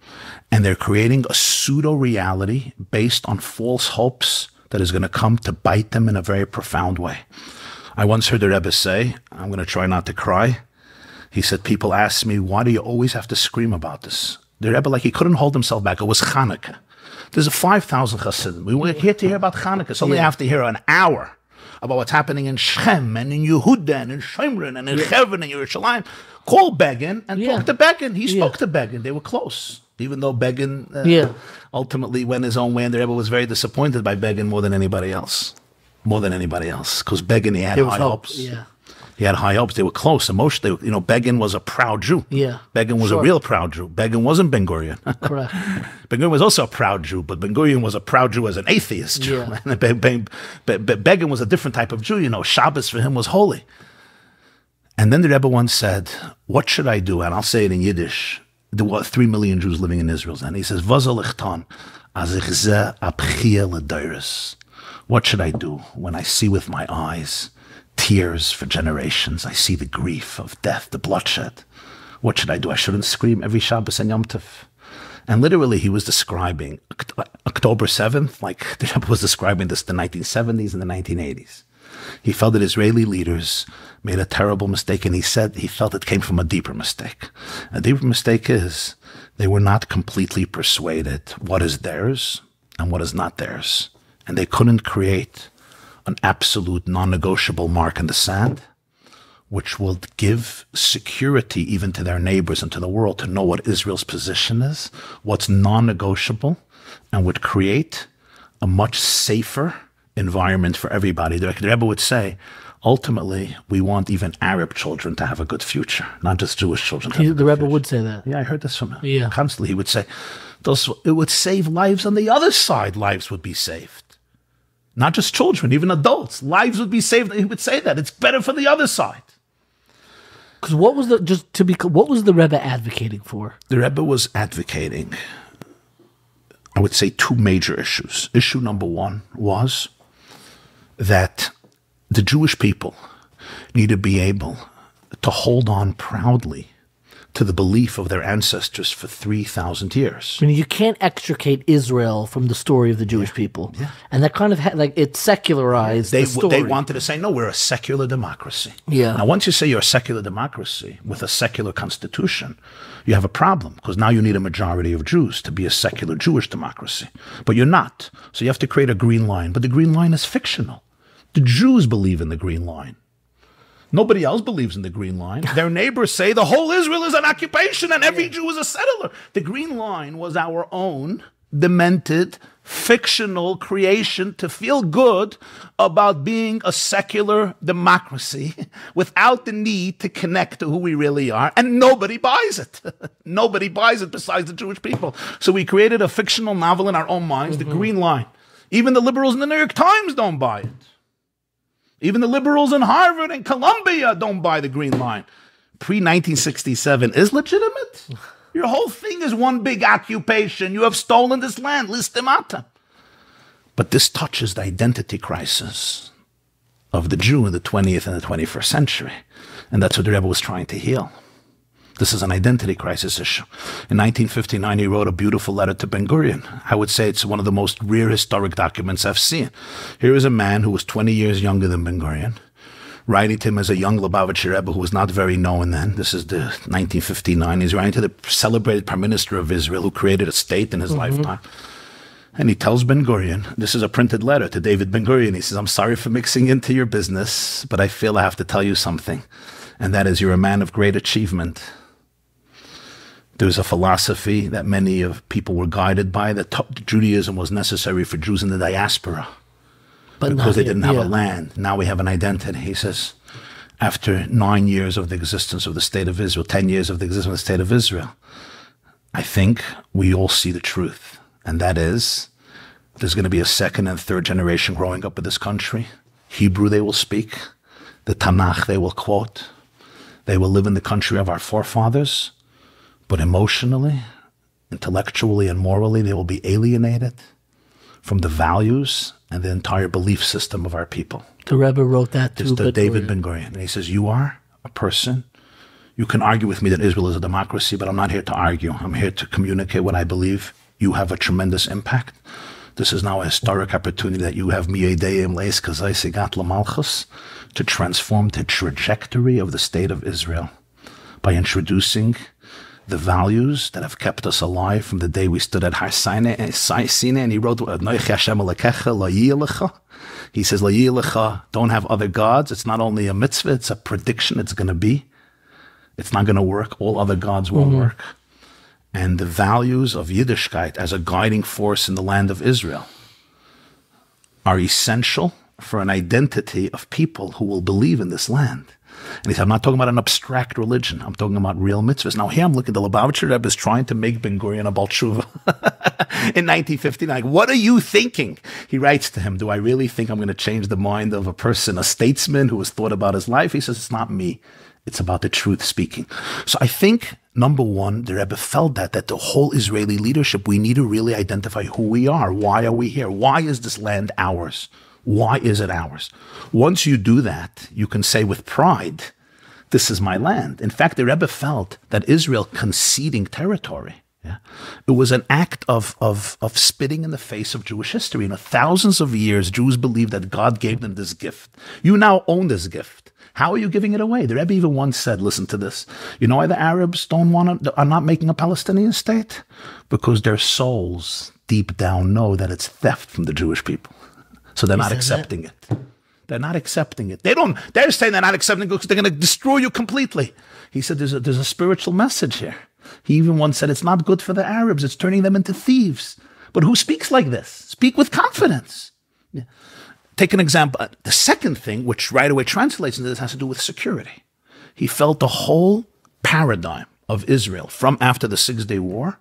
and they're creating a pseudo-reality based on false hopes that is going to come to bite them in a very profound way. I once heard the Rebbe say, I'm going to try not to cry. He said, people ask me, why do you always have to scream about this? The Rebbe, like he couldn't hold himself back. It was Hanukkah. There's 5,000 Hasidim. We were here to hear about Hanukkah. So we have to hear an hour about what's happening in Shem and in Yehuda and in Shemron and in Chevron and Yerushalayim. Call Begin and talk to Begin. He spoke to Begin. They were close. Even though Begin ultimately went his own way, and the Rebbe was very disappointed by Begin more than anybody else. More than anybody else. Because Begin, he had high hopes. Yeah. He had high hopes. They were close emotionally. Begin was a proud Jew. Yeah. Begin was a real proud Jew. Begin wasn't Ben Gurion. Correct. Ben Gurion was also a proud Jew, but Ben Gurion was a proud Jew as an atheist Jew. Yeah. Begin was a different type of Jew. Shabbos for him was holy. And then the Rebbe once said, what should I do? And I'll say it in Yiddish. There were 3 million Jews living in Israel. And he says, what should I do when I see with my eyes tears for generations? I see the grief of death, the bloodshed. What should I do? I shouldn't scream every Shabbos and Yom Tov. And literally he was describing October 7th, like the Rebbe was describing this the 1970s and the 1980s. He felt that Israeli leaders made a terrible mistake, and he said he felt it came from a deeper mistake. A deeper mistake is they were not completely persuaded what is theirs and what is not theirs. And they couldn't create an absolute non-negotiable mark in the sand, which will give security even to their neighbors and to the world to know what Israel's position is, what's non-negotiable, and would create a much safer environment for everybody. The Rebbe would say, ultimately, we want even Arab children to have a good future, not just Jewish children. The Rebbe would say that. Yeah, I heard this from him. Yeah. Constantly, he would say, it would save lives on the other side. Lives would be saved. Not just children, even adults. Lives would be saved. He would say that. It's better for the other side. Because what was the Rebbe advocating for? The Rebbe was advocating, I would say, 2 major issues. Issue number 1 was that the Jewish people need to be able to hold on proudly to the belief of their ancestors for 3,000 years. I mean, you can't extricate Israel from the story of the Jewish people. Yeah. And that kind of, it secularized the story. They wanted to say, no, we're a secular democracy. Yeah. Now, once you say you're a secular democracy with a secular constitution, you have a problem, because now you need a majority of Jews to be a secular Jewish democracy. But you're not. So you have to create a green line. But the green line is fictional. The Jews believe in the green line. Nobody else believes in the green line. Their neighbors say the whole Israel is an occupation and every Jew is a settler. The green line was our own demented, fictional creation to feel good about being a secular democracy without the need to connect to who we really are. And nobody buys it. Nobody buys it besides the Jewish people. So we created a fictional novel in our own minds, the green line. Even the liberals in the New York Times don't buy it. Even the liberals in Harvard and Columbia don't buy the green line. Pre-1967 is legitimate. Your whole thing is one big occupation. You have stolen this land, listimata. But this touches the identity crisis of the Jew in the 20th and the 21st century. And that's what the Rebbe was trying to heal. This is an identity crisis issue. In 1959, he wrote a beautiful letter to Ben Gurion. I would say it's one of the most rare historic documents I've seen. Here is a man who was 20 years younger than Ben Gurion, writing to him as a young Lubavitcher Rebbe who was not very known then. This is the 1959. He's writing to the celebrated Prime Minister of Israel who created a state in his lifetime. And he tells Ben Gurion, this is a printed letter to David Ben Gurion. He says, I'm sorry for mixing into your business, but I feel I have to tell you something. and that is you're a man of great achievement. There's a philosophy that many of people were guided by, that Judaism was necessary for Jews in the diaspora because they didn't have a land. Now we have an identity. He says, after 9 years of the existence of the State of Israel, 10 years of the existence of the State of Israel, I think we all see the truth. And that is, there's going to be a second and third generation growing up in this country. Hebrew they will speak. The Tanakh they will quote. They will live in the country of our forefathers. But emotionally, intellectually, and morally, they will be alienated from the values and the entire belief system of our people. The Rebbe wrote that too. It's David Ben Gurion. And he says, you are a person. You can argue with me that Israel is a democracy, but I'm not here to argue. I'm here to communicate what I believe. You have a tremendous impact. This is now a historic opportunity that you have to transform the trajectory of the state of Israel by introducing the values that have kept us alive from the day we stood at Har Sinai, and he wrote, he says, don't have other gods. It's not only a mitzvah, it's a prediction. It's going to be. It's not going to work. All other gods won't work. And the values of Yiddishkeit as a guiding force in the land of Israel are essential for an identity of people who will believe in this land. And he said, I'm not talking about an abstract religion. I'm talking about real mitzvahs. Now here I'm looking, the Lubavitcher Rebbe is trying to make Ben Gurion a Baal Tshuva in 1959. What are you thinking? He writes to him, do I really think I'm going to change the mind of a person, a statesman who has thought about his life? He says, it's not me. It's about the truth speaking. So I think, number one, the Rebbe felt that the whole Israeli leadership, we need to really identify who we are. Why are we here? Why is this land ours? Why is it ours? Once you do that, you can say with pride, this is my land. In fact, the Rebbe felt that Israel conceding territory, it was an act of spitting in the face of Jewish history. Thousands of years, Jews believed that God gave them this gift. You now own this gift. How are you giving it away? The Rebbe even once said, listen to this, you know why the Arabs are not making a Palestinian state? Because their souls deep down know that it's theft from the Jewish people. So they're not accepting it. They're not accepting it. They're saying they're not accepting it because they're going to destroy you completely. He said there's a spiritual message here. He even once said it's not good for the Arabs. It's turning them into thieves. But who speaks like this? Speak with confidence. Yeah. Take an example. The second thing, which right away translates into this, has to do with security. He felt the whole paradigm of Israel from after the 6-Day War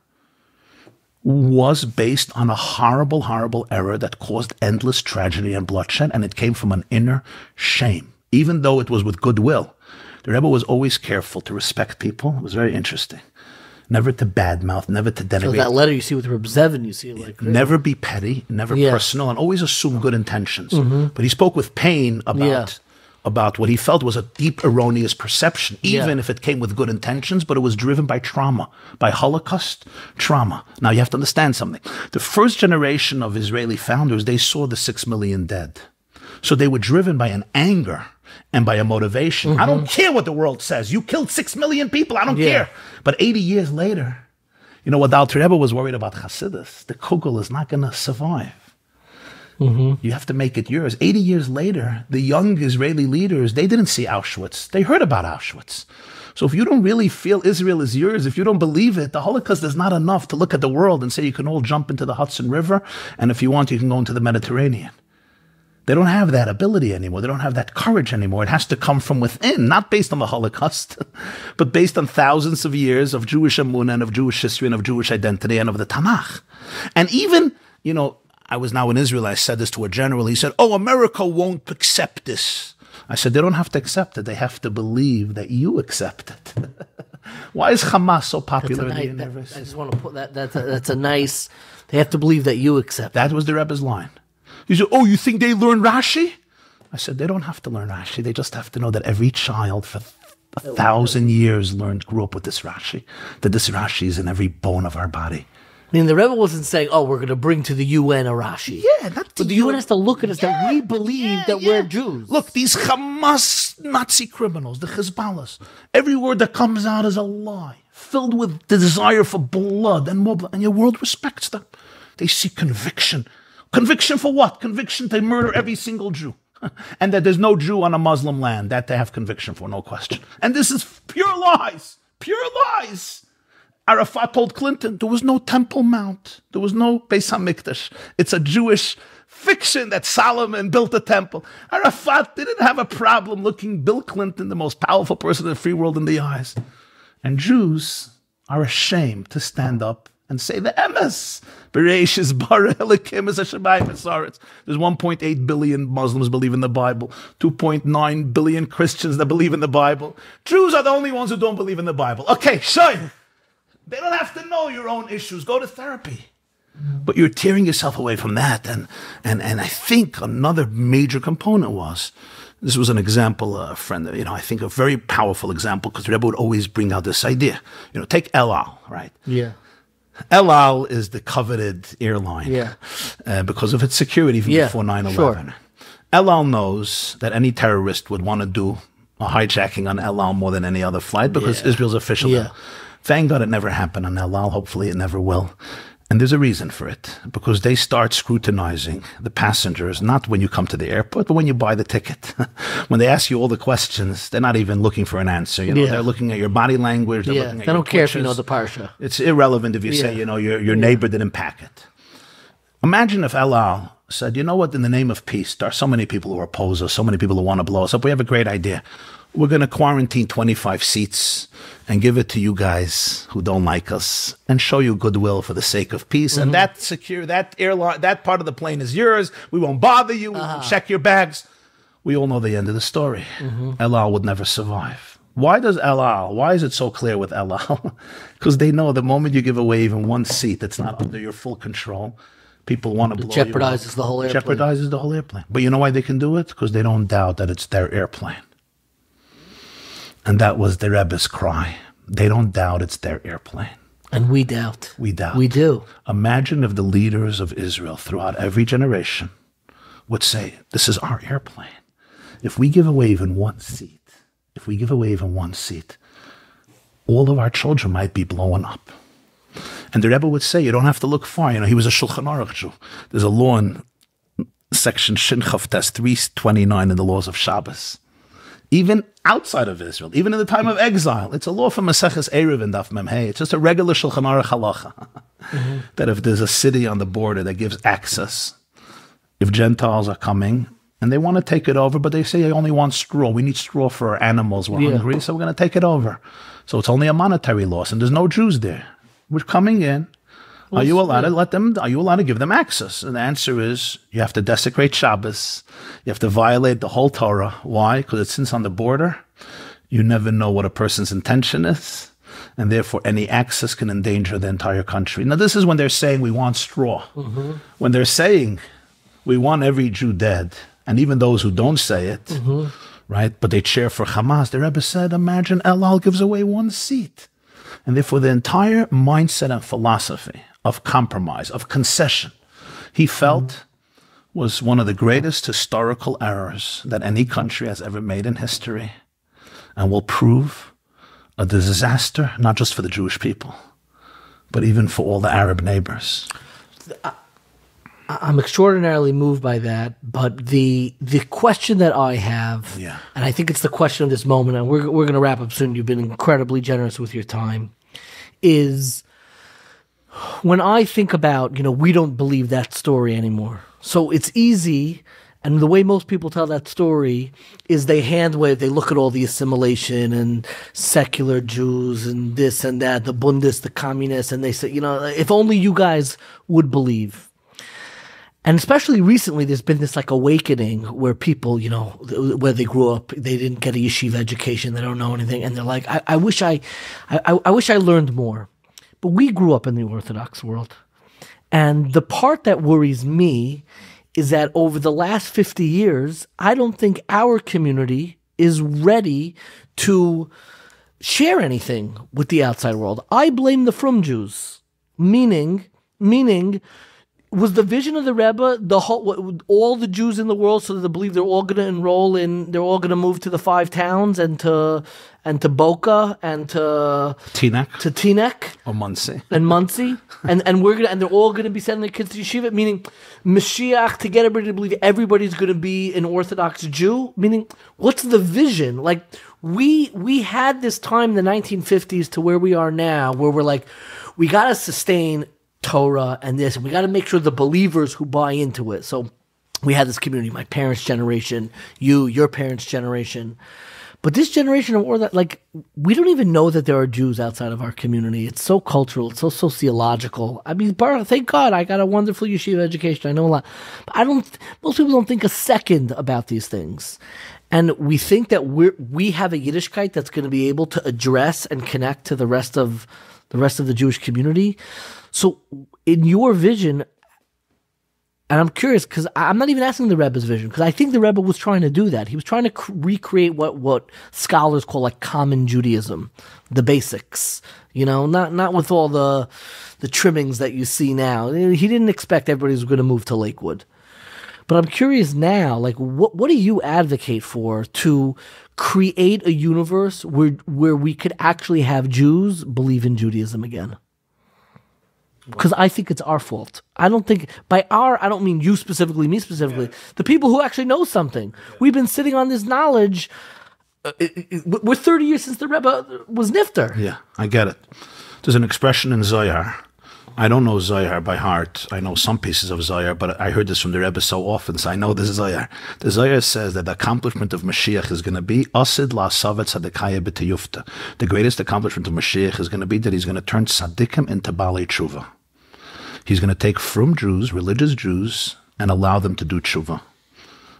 was based on a horrible, horrible error that caused endless tragedy and bloodshed, and it came from an inner shame. Even though it was with goodwill, the Rebbe was always careful to respect people. It was very interesting. Never to badmouth, never to denigrate. So that letter you see with Reb Zevin, you see like... Never be petty, never personal, and always assume good intentions. But he spoke with pain about what he felt was a deep erroneous perception, even if it came with good intentions, but it was driven by trauma, by Holocaust trauma. Now you have to understand something. The first generation of Israeli founders, they saw the 6 million dead. So they were driven by an anger and by a motivation. I don't care what the world says. You killed 6 million people. I don't care. But 80 years later, you know, what Alter Rebbe was worried about Chassidus, the kugel is not going to survive. You have to make it yours. 80 years later, the young Israeli leaders, they didn't see Auschwitz. They heard about Auschwitz. So if you don't really feel Israel is yours, if you don't believe it, the Holocaust is not enough to look at the world and say you can all jump into the Hudson River, and if you want, you can go into the Mediterranean. They don't have that ability anymore. They don't have that courage anymore. It has to come from within, not based on the Holocaust, but based on thousands of years of Jewish emunah and of Jewish history and of Jewish identity and of the Tanakh. And even, you know, I was now in Israel, I said this to a general, he said, oh, America won't accept this. I said, they don't have to accept it, they have to believe that you accept it. Why is Hamas so popular in the universe? I just want to put that's a nice, they have to believe that you accept it. That was the Rebbe's line. He said, oh, you think they learn Rashi? I said, they don't have to learn Rashi, they just have to know that every child for 1,000 years grew up with this Rashi, that this Rashi is in every bone of our body. I mean, the Rebbe wasn't saying, oh, we're going to bring to the UN a Rashi. Yeah, but the UN has to look at us that we believe that we're Jews. Look, these Hamas Nazi criminals, the Hezbollahs, every word that comes out is a lie, filled with the desire for blood and more blood, and your world respects them. They see conviction. Conviction for what? Conviction to murder every single Jew. and that there's no Jew on a Muslim land. That they have conviction for, no question. And this is pure lies. Pure lies. Arafat told Clinton there was no Temple Mount. There was no Beis HaMikdash. It's a Jewish fiction that Solomon built a temple. Arafat didn't have a problem looking Bill Clinton, the most powerful person in the free world, in the eyes. And Jews are ashamed to stand up and say the emes. Bereishis bara Elokim es hashamayim v'haaretz. There's 1.8 billion Muslims believe in the Bible, 2.9 billion Christians that believe in the Bible. Jews are the only ones who don't believe in the Bible. Okay, shine. They don't have to know your own issues. Go to therapy. But you're tearing yourself away from that. And I think another major component was, this was an example, a friend, I think a very powerful example, because Rebbe would always bring out this idea. Take El Al, right? Yeah. El Al is the coveted airline. Yeah. Because of its security even before 9/11. Sure. El Al knows that any terrorist would want to do a hijacking on El Al more than any other flight, because Israel's official. Yeah. Thank God it never happened on El Al. Hopefully it never will. And there's a reason for it, because they start scrutinizing the passengers, not when you come to the airport, but when you buy the ticket. When they ask you all the questions, they're not even looking for an answer. They're looking at your body language. They're looking at they your don't care if twitches. you know the parsha. It's irrelevant if you say, your neighbor didn't pack it. Imagine if El Al said, you know what, in the name of peace, there are so many people who oppose us, so many people who want to blow us up. We have a great idea. We're going to quarantine 25 seats and give it to you guys who don't like us and show you goodwill for the sake of peace. And that airline, that part of the plane is yours. We won't bother you. We'll check your bags. We all know the end of the story. El Al would never survive. Why is it so clear with El Al? Because they know the moment you give away even one seat that's not under your full control, people want to blow you up. Jeopardizes the whole airplane. Jeopardizes the whole airplane. But you know why they can do it? Because they don't doubt that it's their airplane. And that was the Rebbe's cry. They don't doubt it's their airplane. And we doubt. We doubt. We do. Imagine if the leaders of Israel throughout every generation would say, this is our airplane. If we give away even one seat, all of our children might be blown up. And the Rebbe would say, you don't have to look far. He was a Shulchan Aruch Jew. There's a law in section Shin Chavtes 329 in the laws of Shabbos. Even outside of Israel, even in the time of exile, it's a law from Maseches Erev and Daf Mem Hey. It's just a regular Shulchan Aruch halacha that if there's a city on the border that gives access, if Gentiles are coming and they want to take it over, but they say they only want straw. We need straw for our animals. We're hungry, so we're going to take it over. So it's only a monetary loss, and there's no Jews there. We're coming in. Are you allowed to give them access? And the answer is, you have to desecrate Shabbos. You have to violate the whole Torah. Why? Because since on the border, you never know what a person's intention is. And therefore, any access can endanger the entire country. Now, this is when they're saying we want straw. When they're saying we want every Jew dead, and even those who don't say it, right? But they cheer for Hamas. The Rebbe said, imagine El Al gives away one seat. And therefore, the entire mindset and philosophy of compromise, of concession, he felt was one of the greatest historical errors that any country has ever made in history, and will prove a disaster, not just for the Jewish people, but even for all the Arab neighbors. I'm extraordinarily moved by that, but the question that I have, and I think it's the question of this moment, and we're going to wrap up soon, you've been incredibly generous with your time, is when I think about, we don't believe that story anymore. So it's easy, and the way most people tell that story is they hand wave, they look at all the assimilation and secular Jews and this and that, the Bundes, the communists, and they say, if only you guys would believe. And especially recently, there's been this awakening where people, where they grew up, they didn't get a yeshiva education, they don't know anything, and they're like, I wish I learned more. But we grew up in the Orthodox world. And the part that worries me is that over the last 50 years, I don't think our community is ready to share anything with the outside world. I blame the Frum Jews, meaning was the vision of the Rebbe all the Jews in the world, so that they believe they're all going to enroll in, they're all going to move to the 5 towns and to Boca and to Teaneck or Muncie and we're gonna, and they're all going to be sending their kids to yeshiva, meaning Mashiach, to get everybody to believe everybody's going to be an Orthodox Jew. Meaning, what's the vision? Like we had this time in the 1950s to where we are now, where we're like, we got to sustain Torah and this, and we got to make sure the believers who buy into it. So we had this community, my parents' generation, your parents' generation. But this generation of Orthodox, like, we don't even know that there are Jews outside of our community. It's so cultural, it's so sociological. I mean, thank God I got a wonderful yeshiva education. I know a lot. But most people don't think a second about these things. And we think that we have a Yiddishkeit that's going to be able to address and connect to the rest of the Jewish community. So in your vision, and I'm curious, because I'm not even asking the Rebbe's vision, because I think the Rebbe was trying to do that. He was trying to recreate what scholars call like common Judaism, the basics, not with all the trimmings that you see now. He didn't expect everybody was going to move to Lakewood. But I'm curious now, like, what do you advocate for to create a universe where we could actually have Jews believe in Judaism again? Because I think it's our fault. I don't think, I don't mean you specifically, me specifically. Yeah. The people who actually know something. Yeah. We've been sitting on this knowledge. We're 30 years since the Rebbe was Nifter. Yeah, I get it. There's an expression in Zohar. I don't know Zohar by heart. I know some pieces of Zohar, but I heard this from the Rebbe so often, so I know this Zohar. The Zohar says that the accomplishment of Mashiach is going to be Asid la Savet Tzadikaya b'Tiyufta. The greatest accomplishment of Mashiach is going to be that he's going to turn tzaddikim into Balei Tshuva. He's going to take from Jews, religious Jews, and allow them to do tshuva.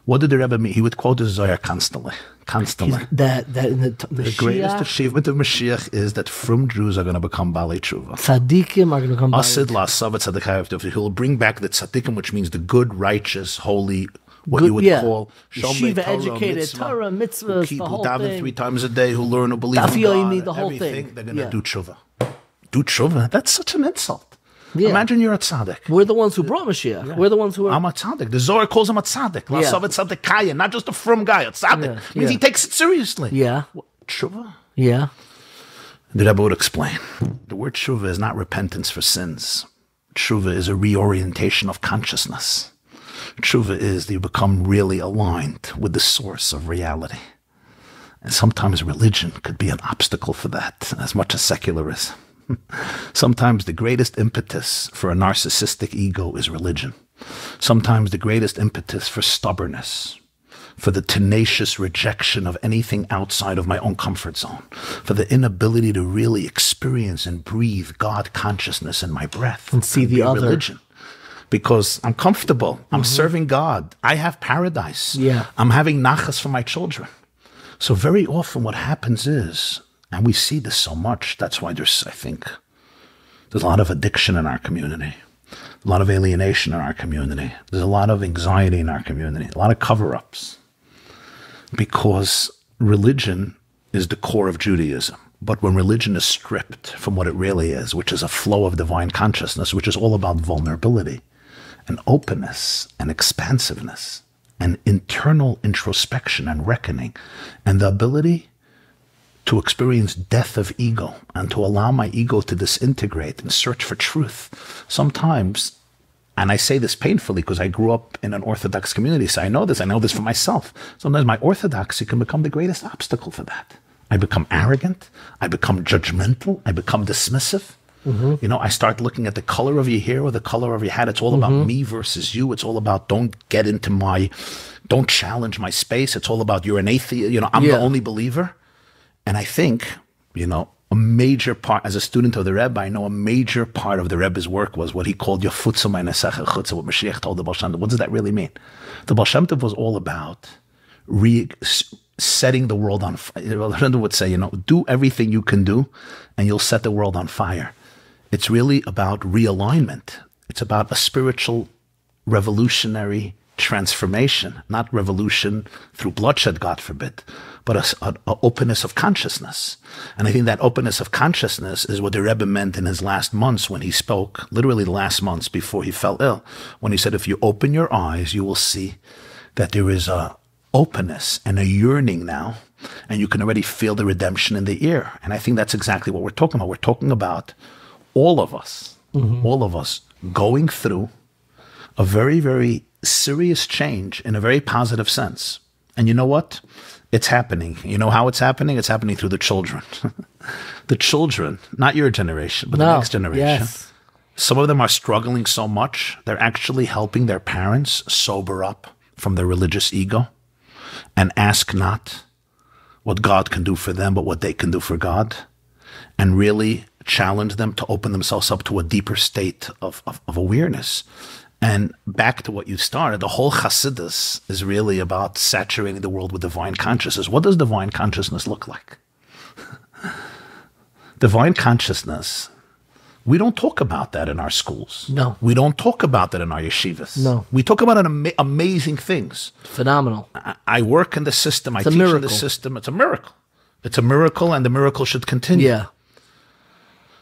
What did the Rebbe mean? He would quote the Zohar constantly. The greatest achievement of Mashiach is that from Jews are going to become Balei Tshuva. Tzaddikim are going to become Asid la Savet Tzadikaya. He'll bring back the tzaddikim, which means the good, righteous, holy, you would call Yeshiva, educated, Torah, mitzvahs, people the whole daven thing. 3 times a day, who learn, who believe in God, the whole everything. thing. They're going to do tshuva. Do tshuva? That's such an insult. Yeah. Imagine you're a tzaddik. We're the ones who brought Mashiach. Yeah. We're the ones who are... I'm a tzaddik. The Zohar calls him a tzaddik. La Savet Tzadikaya, not just a frum guy. A tzaddik. It means he takes it seriously. Yeah. Tshuva? Yeah. The Rebbe would explain. The word tshuva is not repentance for sins. Tshuva is a reorientation of consciousness. Tshuva is that you become really aligned with the source of reality. And sometimes religion could be an obstacle for that, as much as secularism. Sometimes the greatest impetus for a narcissistic ego is religion. Sometimes the greatest impetus for stubbornness, for the tenacious rejection of anything outside of my own comfort zone, for the inability to really experience and breathe God consciousness in my breath. And see the other. Religion. Because I'm comfortable. I'm serving God. I have paradise. Yeah. I'm having nachas for my children. So very often what happens is, and we see this so much, that's why there's a lot of addiction in our community, a lot of alienation in our community, there's a lot of anxiety in our community, a lot of cover-ups, because religion is the core of Judaism. But when religion is stripped from what it really is, which is a flow of divine consciousness, which is all about vulnerability and openness and expansiveness and internal introspection and reckoning and the ability to experience death of ego and to allow my ego to disintegrate and search for truth. Sometimes, and I say this painfully because I grew up in an Orthodox community, so I know this for myself. Sometimes my orthodoxy can become the greatest obstacle for that. I become arrogant, I become judgmental, I become dismissive. Mm-hmm. I start looking at the color of your hair or the color of your hat. It's all about me versus you. It's all about don't challenge my space. It's all about you're an atheist. I'm the only believer. And I think, a major part, as a student of the Rebbe, I know a major part of the Rebbe's work was what he called Yafutza Meinesecha Chutza, what Mashiach told the Baal Shem Tov. What does that really mean? The Baal Shem Tov was all about setting the world on fire. The Baal Shem Tov would say, do everything you can do and you'll set the world on fire. It's really about realignment. It's about a spiritual, revolutionary transformation, not revolution through bloodshed, God forbid, but an openness of consciousness. And I think that openness of consciousness is what the Rebbe meant in his last months when he spoke, literally the last months before he fell ill, when he said, if you open your eyes, you will see that there is a openness and a yearning now, and you can already feel the redemption in the air. And I think that's exactly what we're talking about. We're talking about all of us going through a very, very serious change in a very positive sense. And you know what? It's happening. You know how it's happening? It's happening through the children. The children, not your generation, but the next generation. Yes. Some of them are struggling so much, they're actually helping their parents sober up from their religious ego and ask not what God can do for them, but what they can do for God, and really challenge them to open themselves up to a deeper state of awareness. And back to what you started, the whole Chassidus is really about saturating the world with divine consciousness. What does divine consciousness look like? Divine consciousness, we don't talk about that in our schools. No. We don't talk about that in our yeshivas. No. We talk about amazing things. Phenomenal. I work in the system. I teach in the system. It's a miracle. It's a miracle, and the miracle should continue. Yeah.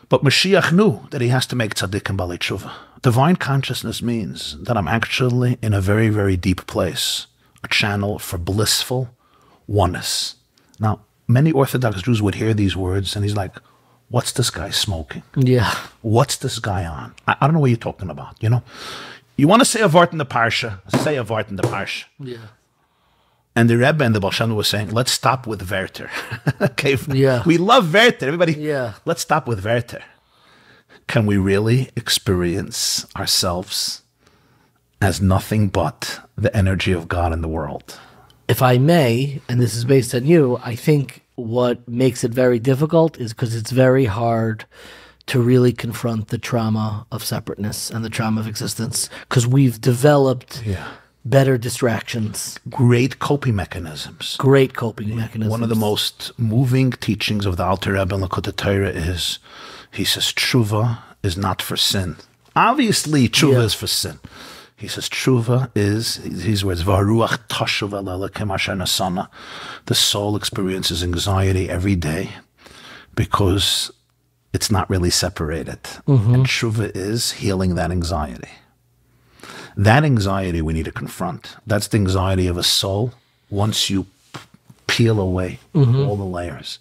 But Mashiach knew that he has to make tzaddik and balei tshuva. Divine consciousness means that I'm actually in a very, very deep place, a channel for blissful oneness. Now, many Orthodox Jews would hear these words, and he's like, what's this guy smoking? Yeah. What's this guy on? I don't know what you're talking about, you know? You want to say a vart in the parsha, say a vart in the parsha. Yeah. And the Rebbe and the Baal Shem was saying, let's stop with Werther. Okay? Yeah. We love Werther. Everybody, Yeah. Let's stop with Werther. Can we really experience ourselves as nothing but the energy of God in the world? If I may, and this is based on you, I think what makes it very difficult is because it's very hard to really confront the trauma of separateness and the trauma of existence, because we've developed better distractions. Great coping mechanisms. Great coping mechanisms. One of the most moving teachings of the Alter Rebbe in Likkutei Torah is, he says, tshuva is not for sin. Obviously, tshuva is for sin. He says, tshuva is, these words, v'haruach tashuv el Elokim asher nasana. The soul experiences anxiety every day because it's not really separated. And tshuva is healing that anxiety. That anxiety we need to confront. That's the anxiety of a soul once you peel away all the layers.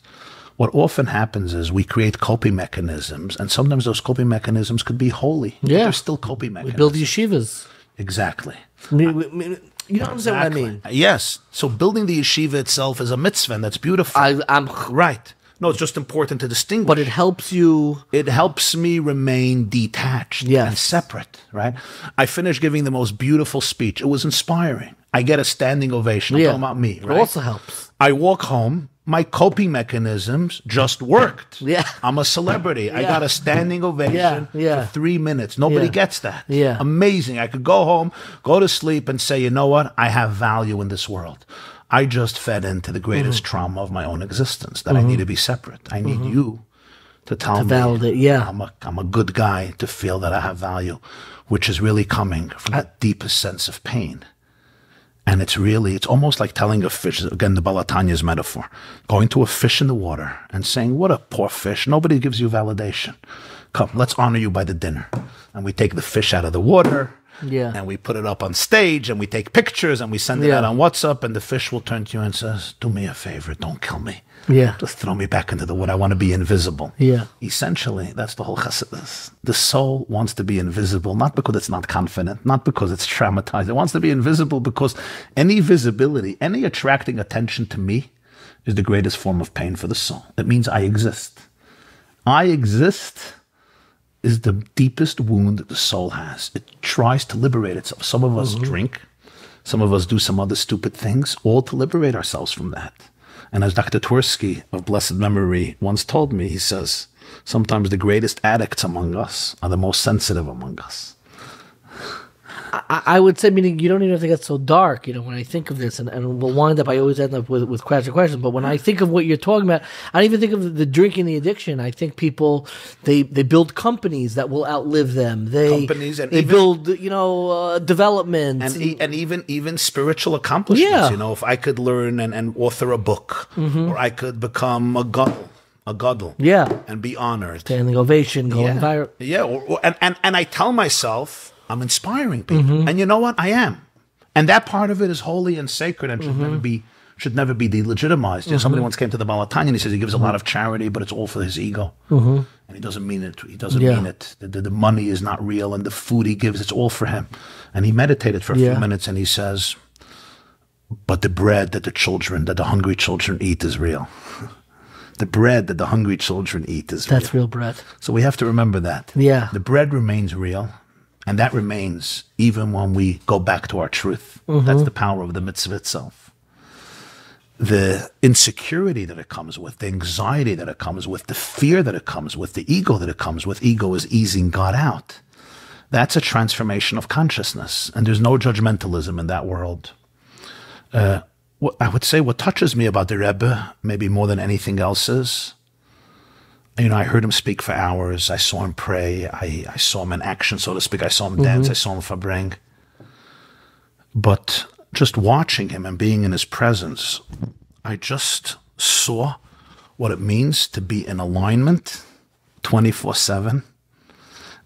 What often happens is we create coping mechanisms, and sometimes those coping mechanisms could be holy. But they're still coping mechanisms. We build yeshivas. Exactly. You don't understand what I mean? Yes. So building the yeshiva itself is a mitzvah, and that's beautiful. I'm right. No, it's just important to distinguish. But it helps you. It helps me remain detached and separate, right? I finished giving the most beautiful speech. It was inspiring. I get a standing ovation. I'm talking about me, right? It also helps. I walk home. My coping mechanisms just worked. Yeah. I'm a celebrity. I got a standing ovation for 3 minutes. Nobody gets that. Yeah. Amazing. I could go home, go to sleep, and say, you know what? I have value in this world. I just fed into the greatest trauma of my own existence, that I need to be separate. I need you to tell me validate, I'm a good guy, to feel that I have value, which is really coming from the deepest sense of pain. And it's almost like telling a fish, again, the Balatanya's metaphor, going to a fish in the water and saying, what a poor fish. Nobody gives you validation. Come, let's honor you by the dinner. And we take the fish out of the water. Yeah. And we put it up on stage, and we take pictures, and we send it out on WhatsApp, and the fish will turn to you and says, do me a favor, don't kill me. Yeah. Just throw me back into the wood. I want to be invisible. Yeah. Essentially, that's the whole Chassidus. The soul wants to be invisible, not because it's not confident, not because it's traumatized. It wants to be invisible because any visibility, any attracting attention to me is the greatest form of pain for the soul. It means I exist. I exist is the deepest wound that the soul has. It tries to liberate itself. Some of us drink. Some of us do some other stupid things, all to liberate ourselves from that. And as Dr. Twersky of blessed memory once told me, he says, sometimes the greatest addicts among us are the most sensitive among us. I would say, meaning you don't even have to get so dark. When I think of this, and we'll wind up, I always end up with questions. But when I think of what you're talking about, I don't even think of the drinking, the addiction. I think people, they build companies that will outlive them. They build, development. And even spiritual accomplishments. Yeah. If I could learn and author a book, or I could become a gadol. Yeah. And be honored. Standing ovation, going viral. Yeah. And I tell myself, I'm inspiring people. And you know what? I am. And that part of it is holy and sacred and should never be delegitimized. Somebody once came to the Balatanya and he says he gives a lot of charity, but it's all for his ego. And he doesn't mean it. He doesn't mean it. The money is not real, and the food he gives, it's all for him. And he meditated for a few minutes and he says, but the bread that the hungry children eat is real. The bread that the hungry children eat is real. That's real bread. So we have to remember that. Yeah. The bread remains real. And that remains even when we go back to our truth. That's the power of the mitzvah itself. The insecurity that it comes with, the anxiety that it comes with, the fear that it comes with, the ego that it comes with. Ego is easing God out. That's a transformation of consciousness. And there's no judgmentalism in that world. I would say what touches me about the Rebbe, maybe more than anything else, is, I heard him speak for hours. I saw him pray. I saw him in action, so to speak. I saw him dance. I saw him farbring. But just watching him and being in his presence, I just saw what it means to be in alignment 24/7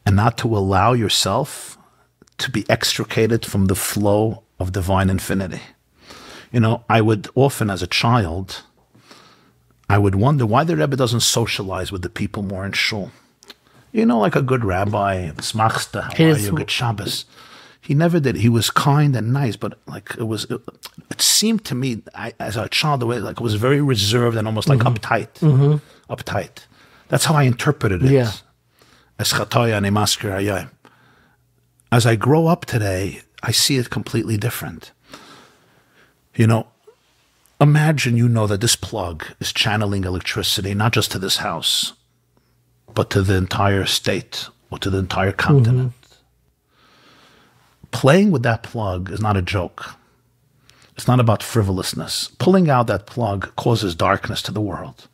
and not to allow yourself to be extricated from the flow of divine infinity. I would often, as a child, I would wonder why the Rebbe doesn't socialize with the people more in shul. Like a good rabbi, smachsta, how are you, good Shabbos. He never did. He was kind and nice, but it seemed to me, as a child, the way it was very reserved and almost like uptight. Uptight. That's how I interpreted it. Yeah. As I grow up today, I see it completely different. Imagine that this plug is channeling electricity, not just to this house, but to the entire state or to the entire continent. Playing with that plug is not a joke. It's not about frivolousness. Pulling out that plug causes darkness to the world.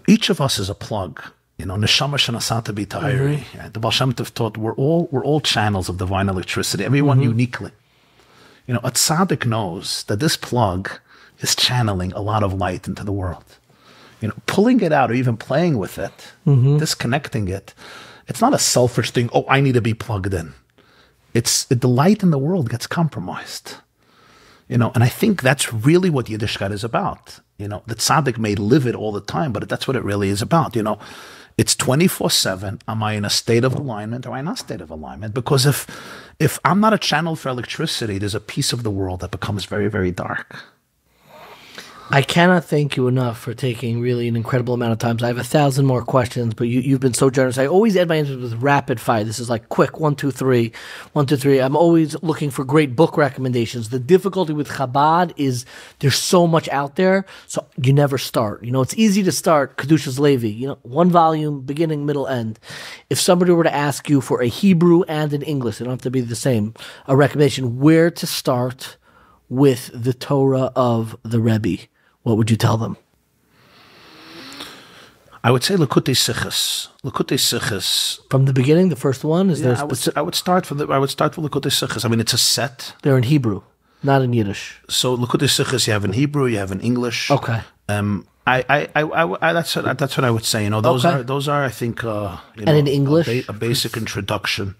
Each of us is a plug. Neshama shenasata b'tahiri. The Baal Shem Tov taught we're all channels of divine electricity, everyone uniquely. A tzaddik knows that this plug is channeling a lot of light into the world. Pulling it out or even playing with it, disconnecting it, it's not a selfish thing, I need to be plugged in. The light in the world gets compromised. And I think that's really what Yiddishkeit is about. The tzaddik may live it all the time, but that's what it really is about. It's 24/7. Am I in a state of alignment or am I not state of alignment? Because if I'm not a channel for electricity, there's a piece of the world that becomes very, very dark. I cannot thank you enough for taking really an incredible amount of time. I have 1,000 more questions, but you've been so generous. I always end my answers with rapid fire. This is like quick, 1, 2, 3, 1, 2, 3. I'm always looking for great book recommendations. The difficulty with Chabad is there's so much out there, so you never start. It's easy to start Kedushas Levi, one volume, beginning, middle, end. If somebody were to ask you for a Hebrew and an English, they don't have to be the same, a recommendation, where to start with the Torah of the Rebbe, what would you tell them? I would say Likutei Sichos. Likutei Sichos. From the beginning, the first one? I would start with Likutei Sichos. It's a set. They're in Hebrew, not in Yiddish. So Likutei Sichos, you have in Hebrew, you have in English. Okay. That's what I would say. Those are I think and in English, a basic introduction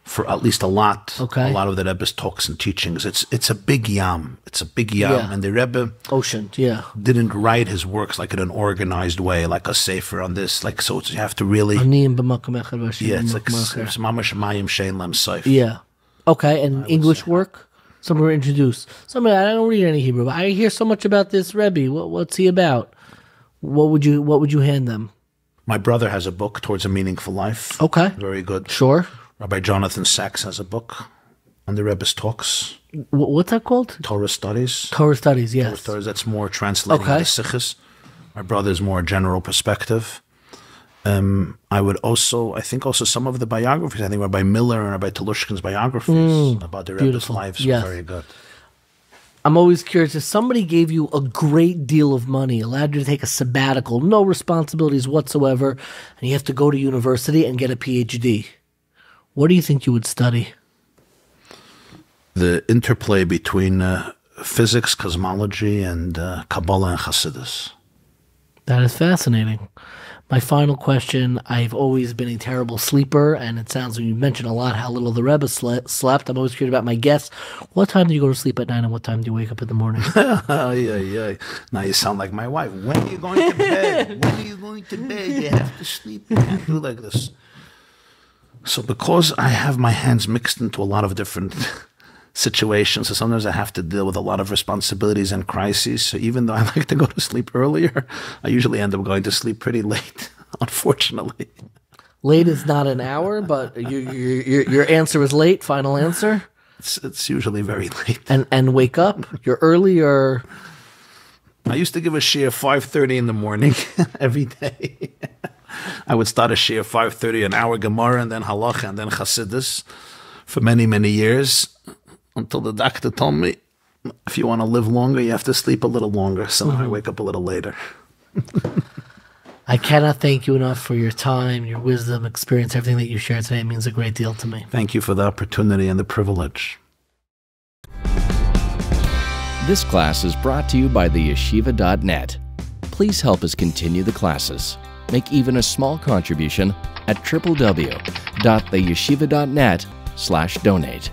for at least a lot of the Rebbe's talks and teachings. It's a big yam. And the Rebbe didn't write his works like in an organized way, like a sefer on this. So you have to really it's like mamash mayim shein lem seif. Yeah. Okay, and English work. Some were introduced. I don't read any Hebrew, but I hear so much about this Rebbe. What's he about? What would you hand them? My brother has a book, Towards a Meaningful Life. Okay. Very good. Sure. Rabbi Jonathan Sachs has a book on the Rebbe's talks. What's that called? Torah Studies. Torah Studies, yes. Torah Studies, that's more translating the Sichos. My brother's more general perspective. I think also some of the biographies, I think Rabbi Miller and Rabbi Telushkin's biographies about the Rebbe's lives were very good. I'm always curious, if somebody gave you a great deal of money, allowed you to take a sabbatical, no responsibilities whatsoever, and you have to go to university and get a PhD, what do you think you would study? The interplay between physics, cosmology, and Kabbalah and Chassidus. That is fascinating. My final question, I've always been a terrible sleeper, and it sounds, when you mentioned a lot how little the Rebbe slept, I'm always curious about my guests. What time do you go to sleep at night, and what time do you wake up in the morning? Now you sound like my wife. When are you going to bed? When are you going to bed? You have to sleep. You can't do like this. So because I have my hands mixed into a lot of different situations, so sometimes I have to deal with a lot of responsibilities and crises. So even though I like to go to sleep earlier, I usually end up going to sleep pretty late, unfortunately. Late is not an hour, but your answer is late, final answer? It's usually very late. And wake up? You're early, or? I used to give a shiur 5:30 in the morning every day. I would start a shiur 5:30, an hour Gemara, and then Halacha, and then Chassidus for many, many years, until the doctor told me, if you want to live longer, you have to sleep a little longer. So now I wake up a little later. I cannot thank you enough for your time, your wisdom, experience, everything that you shared today. It means a great deal to me. Thank you for the opportunity and the privilege. This class is brought to you by theyeshiva.net. Please help us continue the classes. Make even a small contribution at www.theyeshiva.net/donate.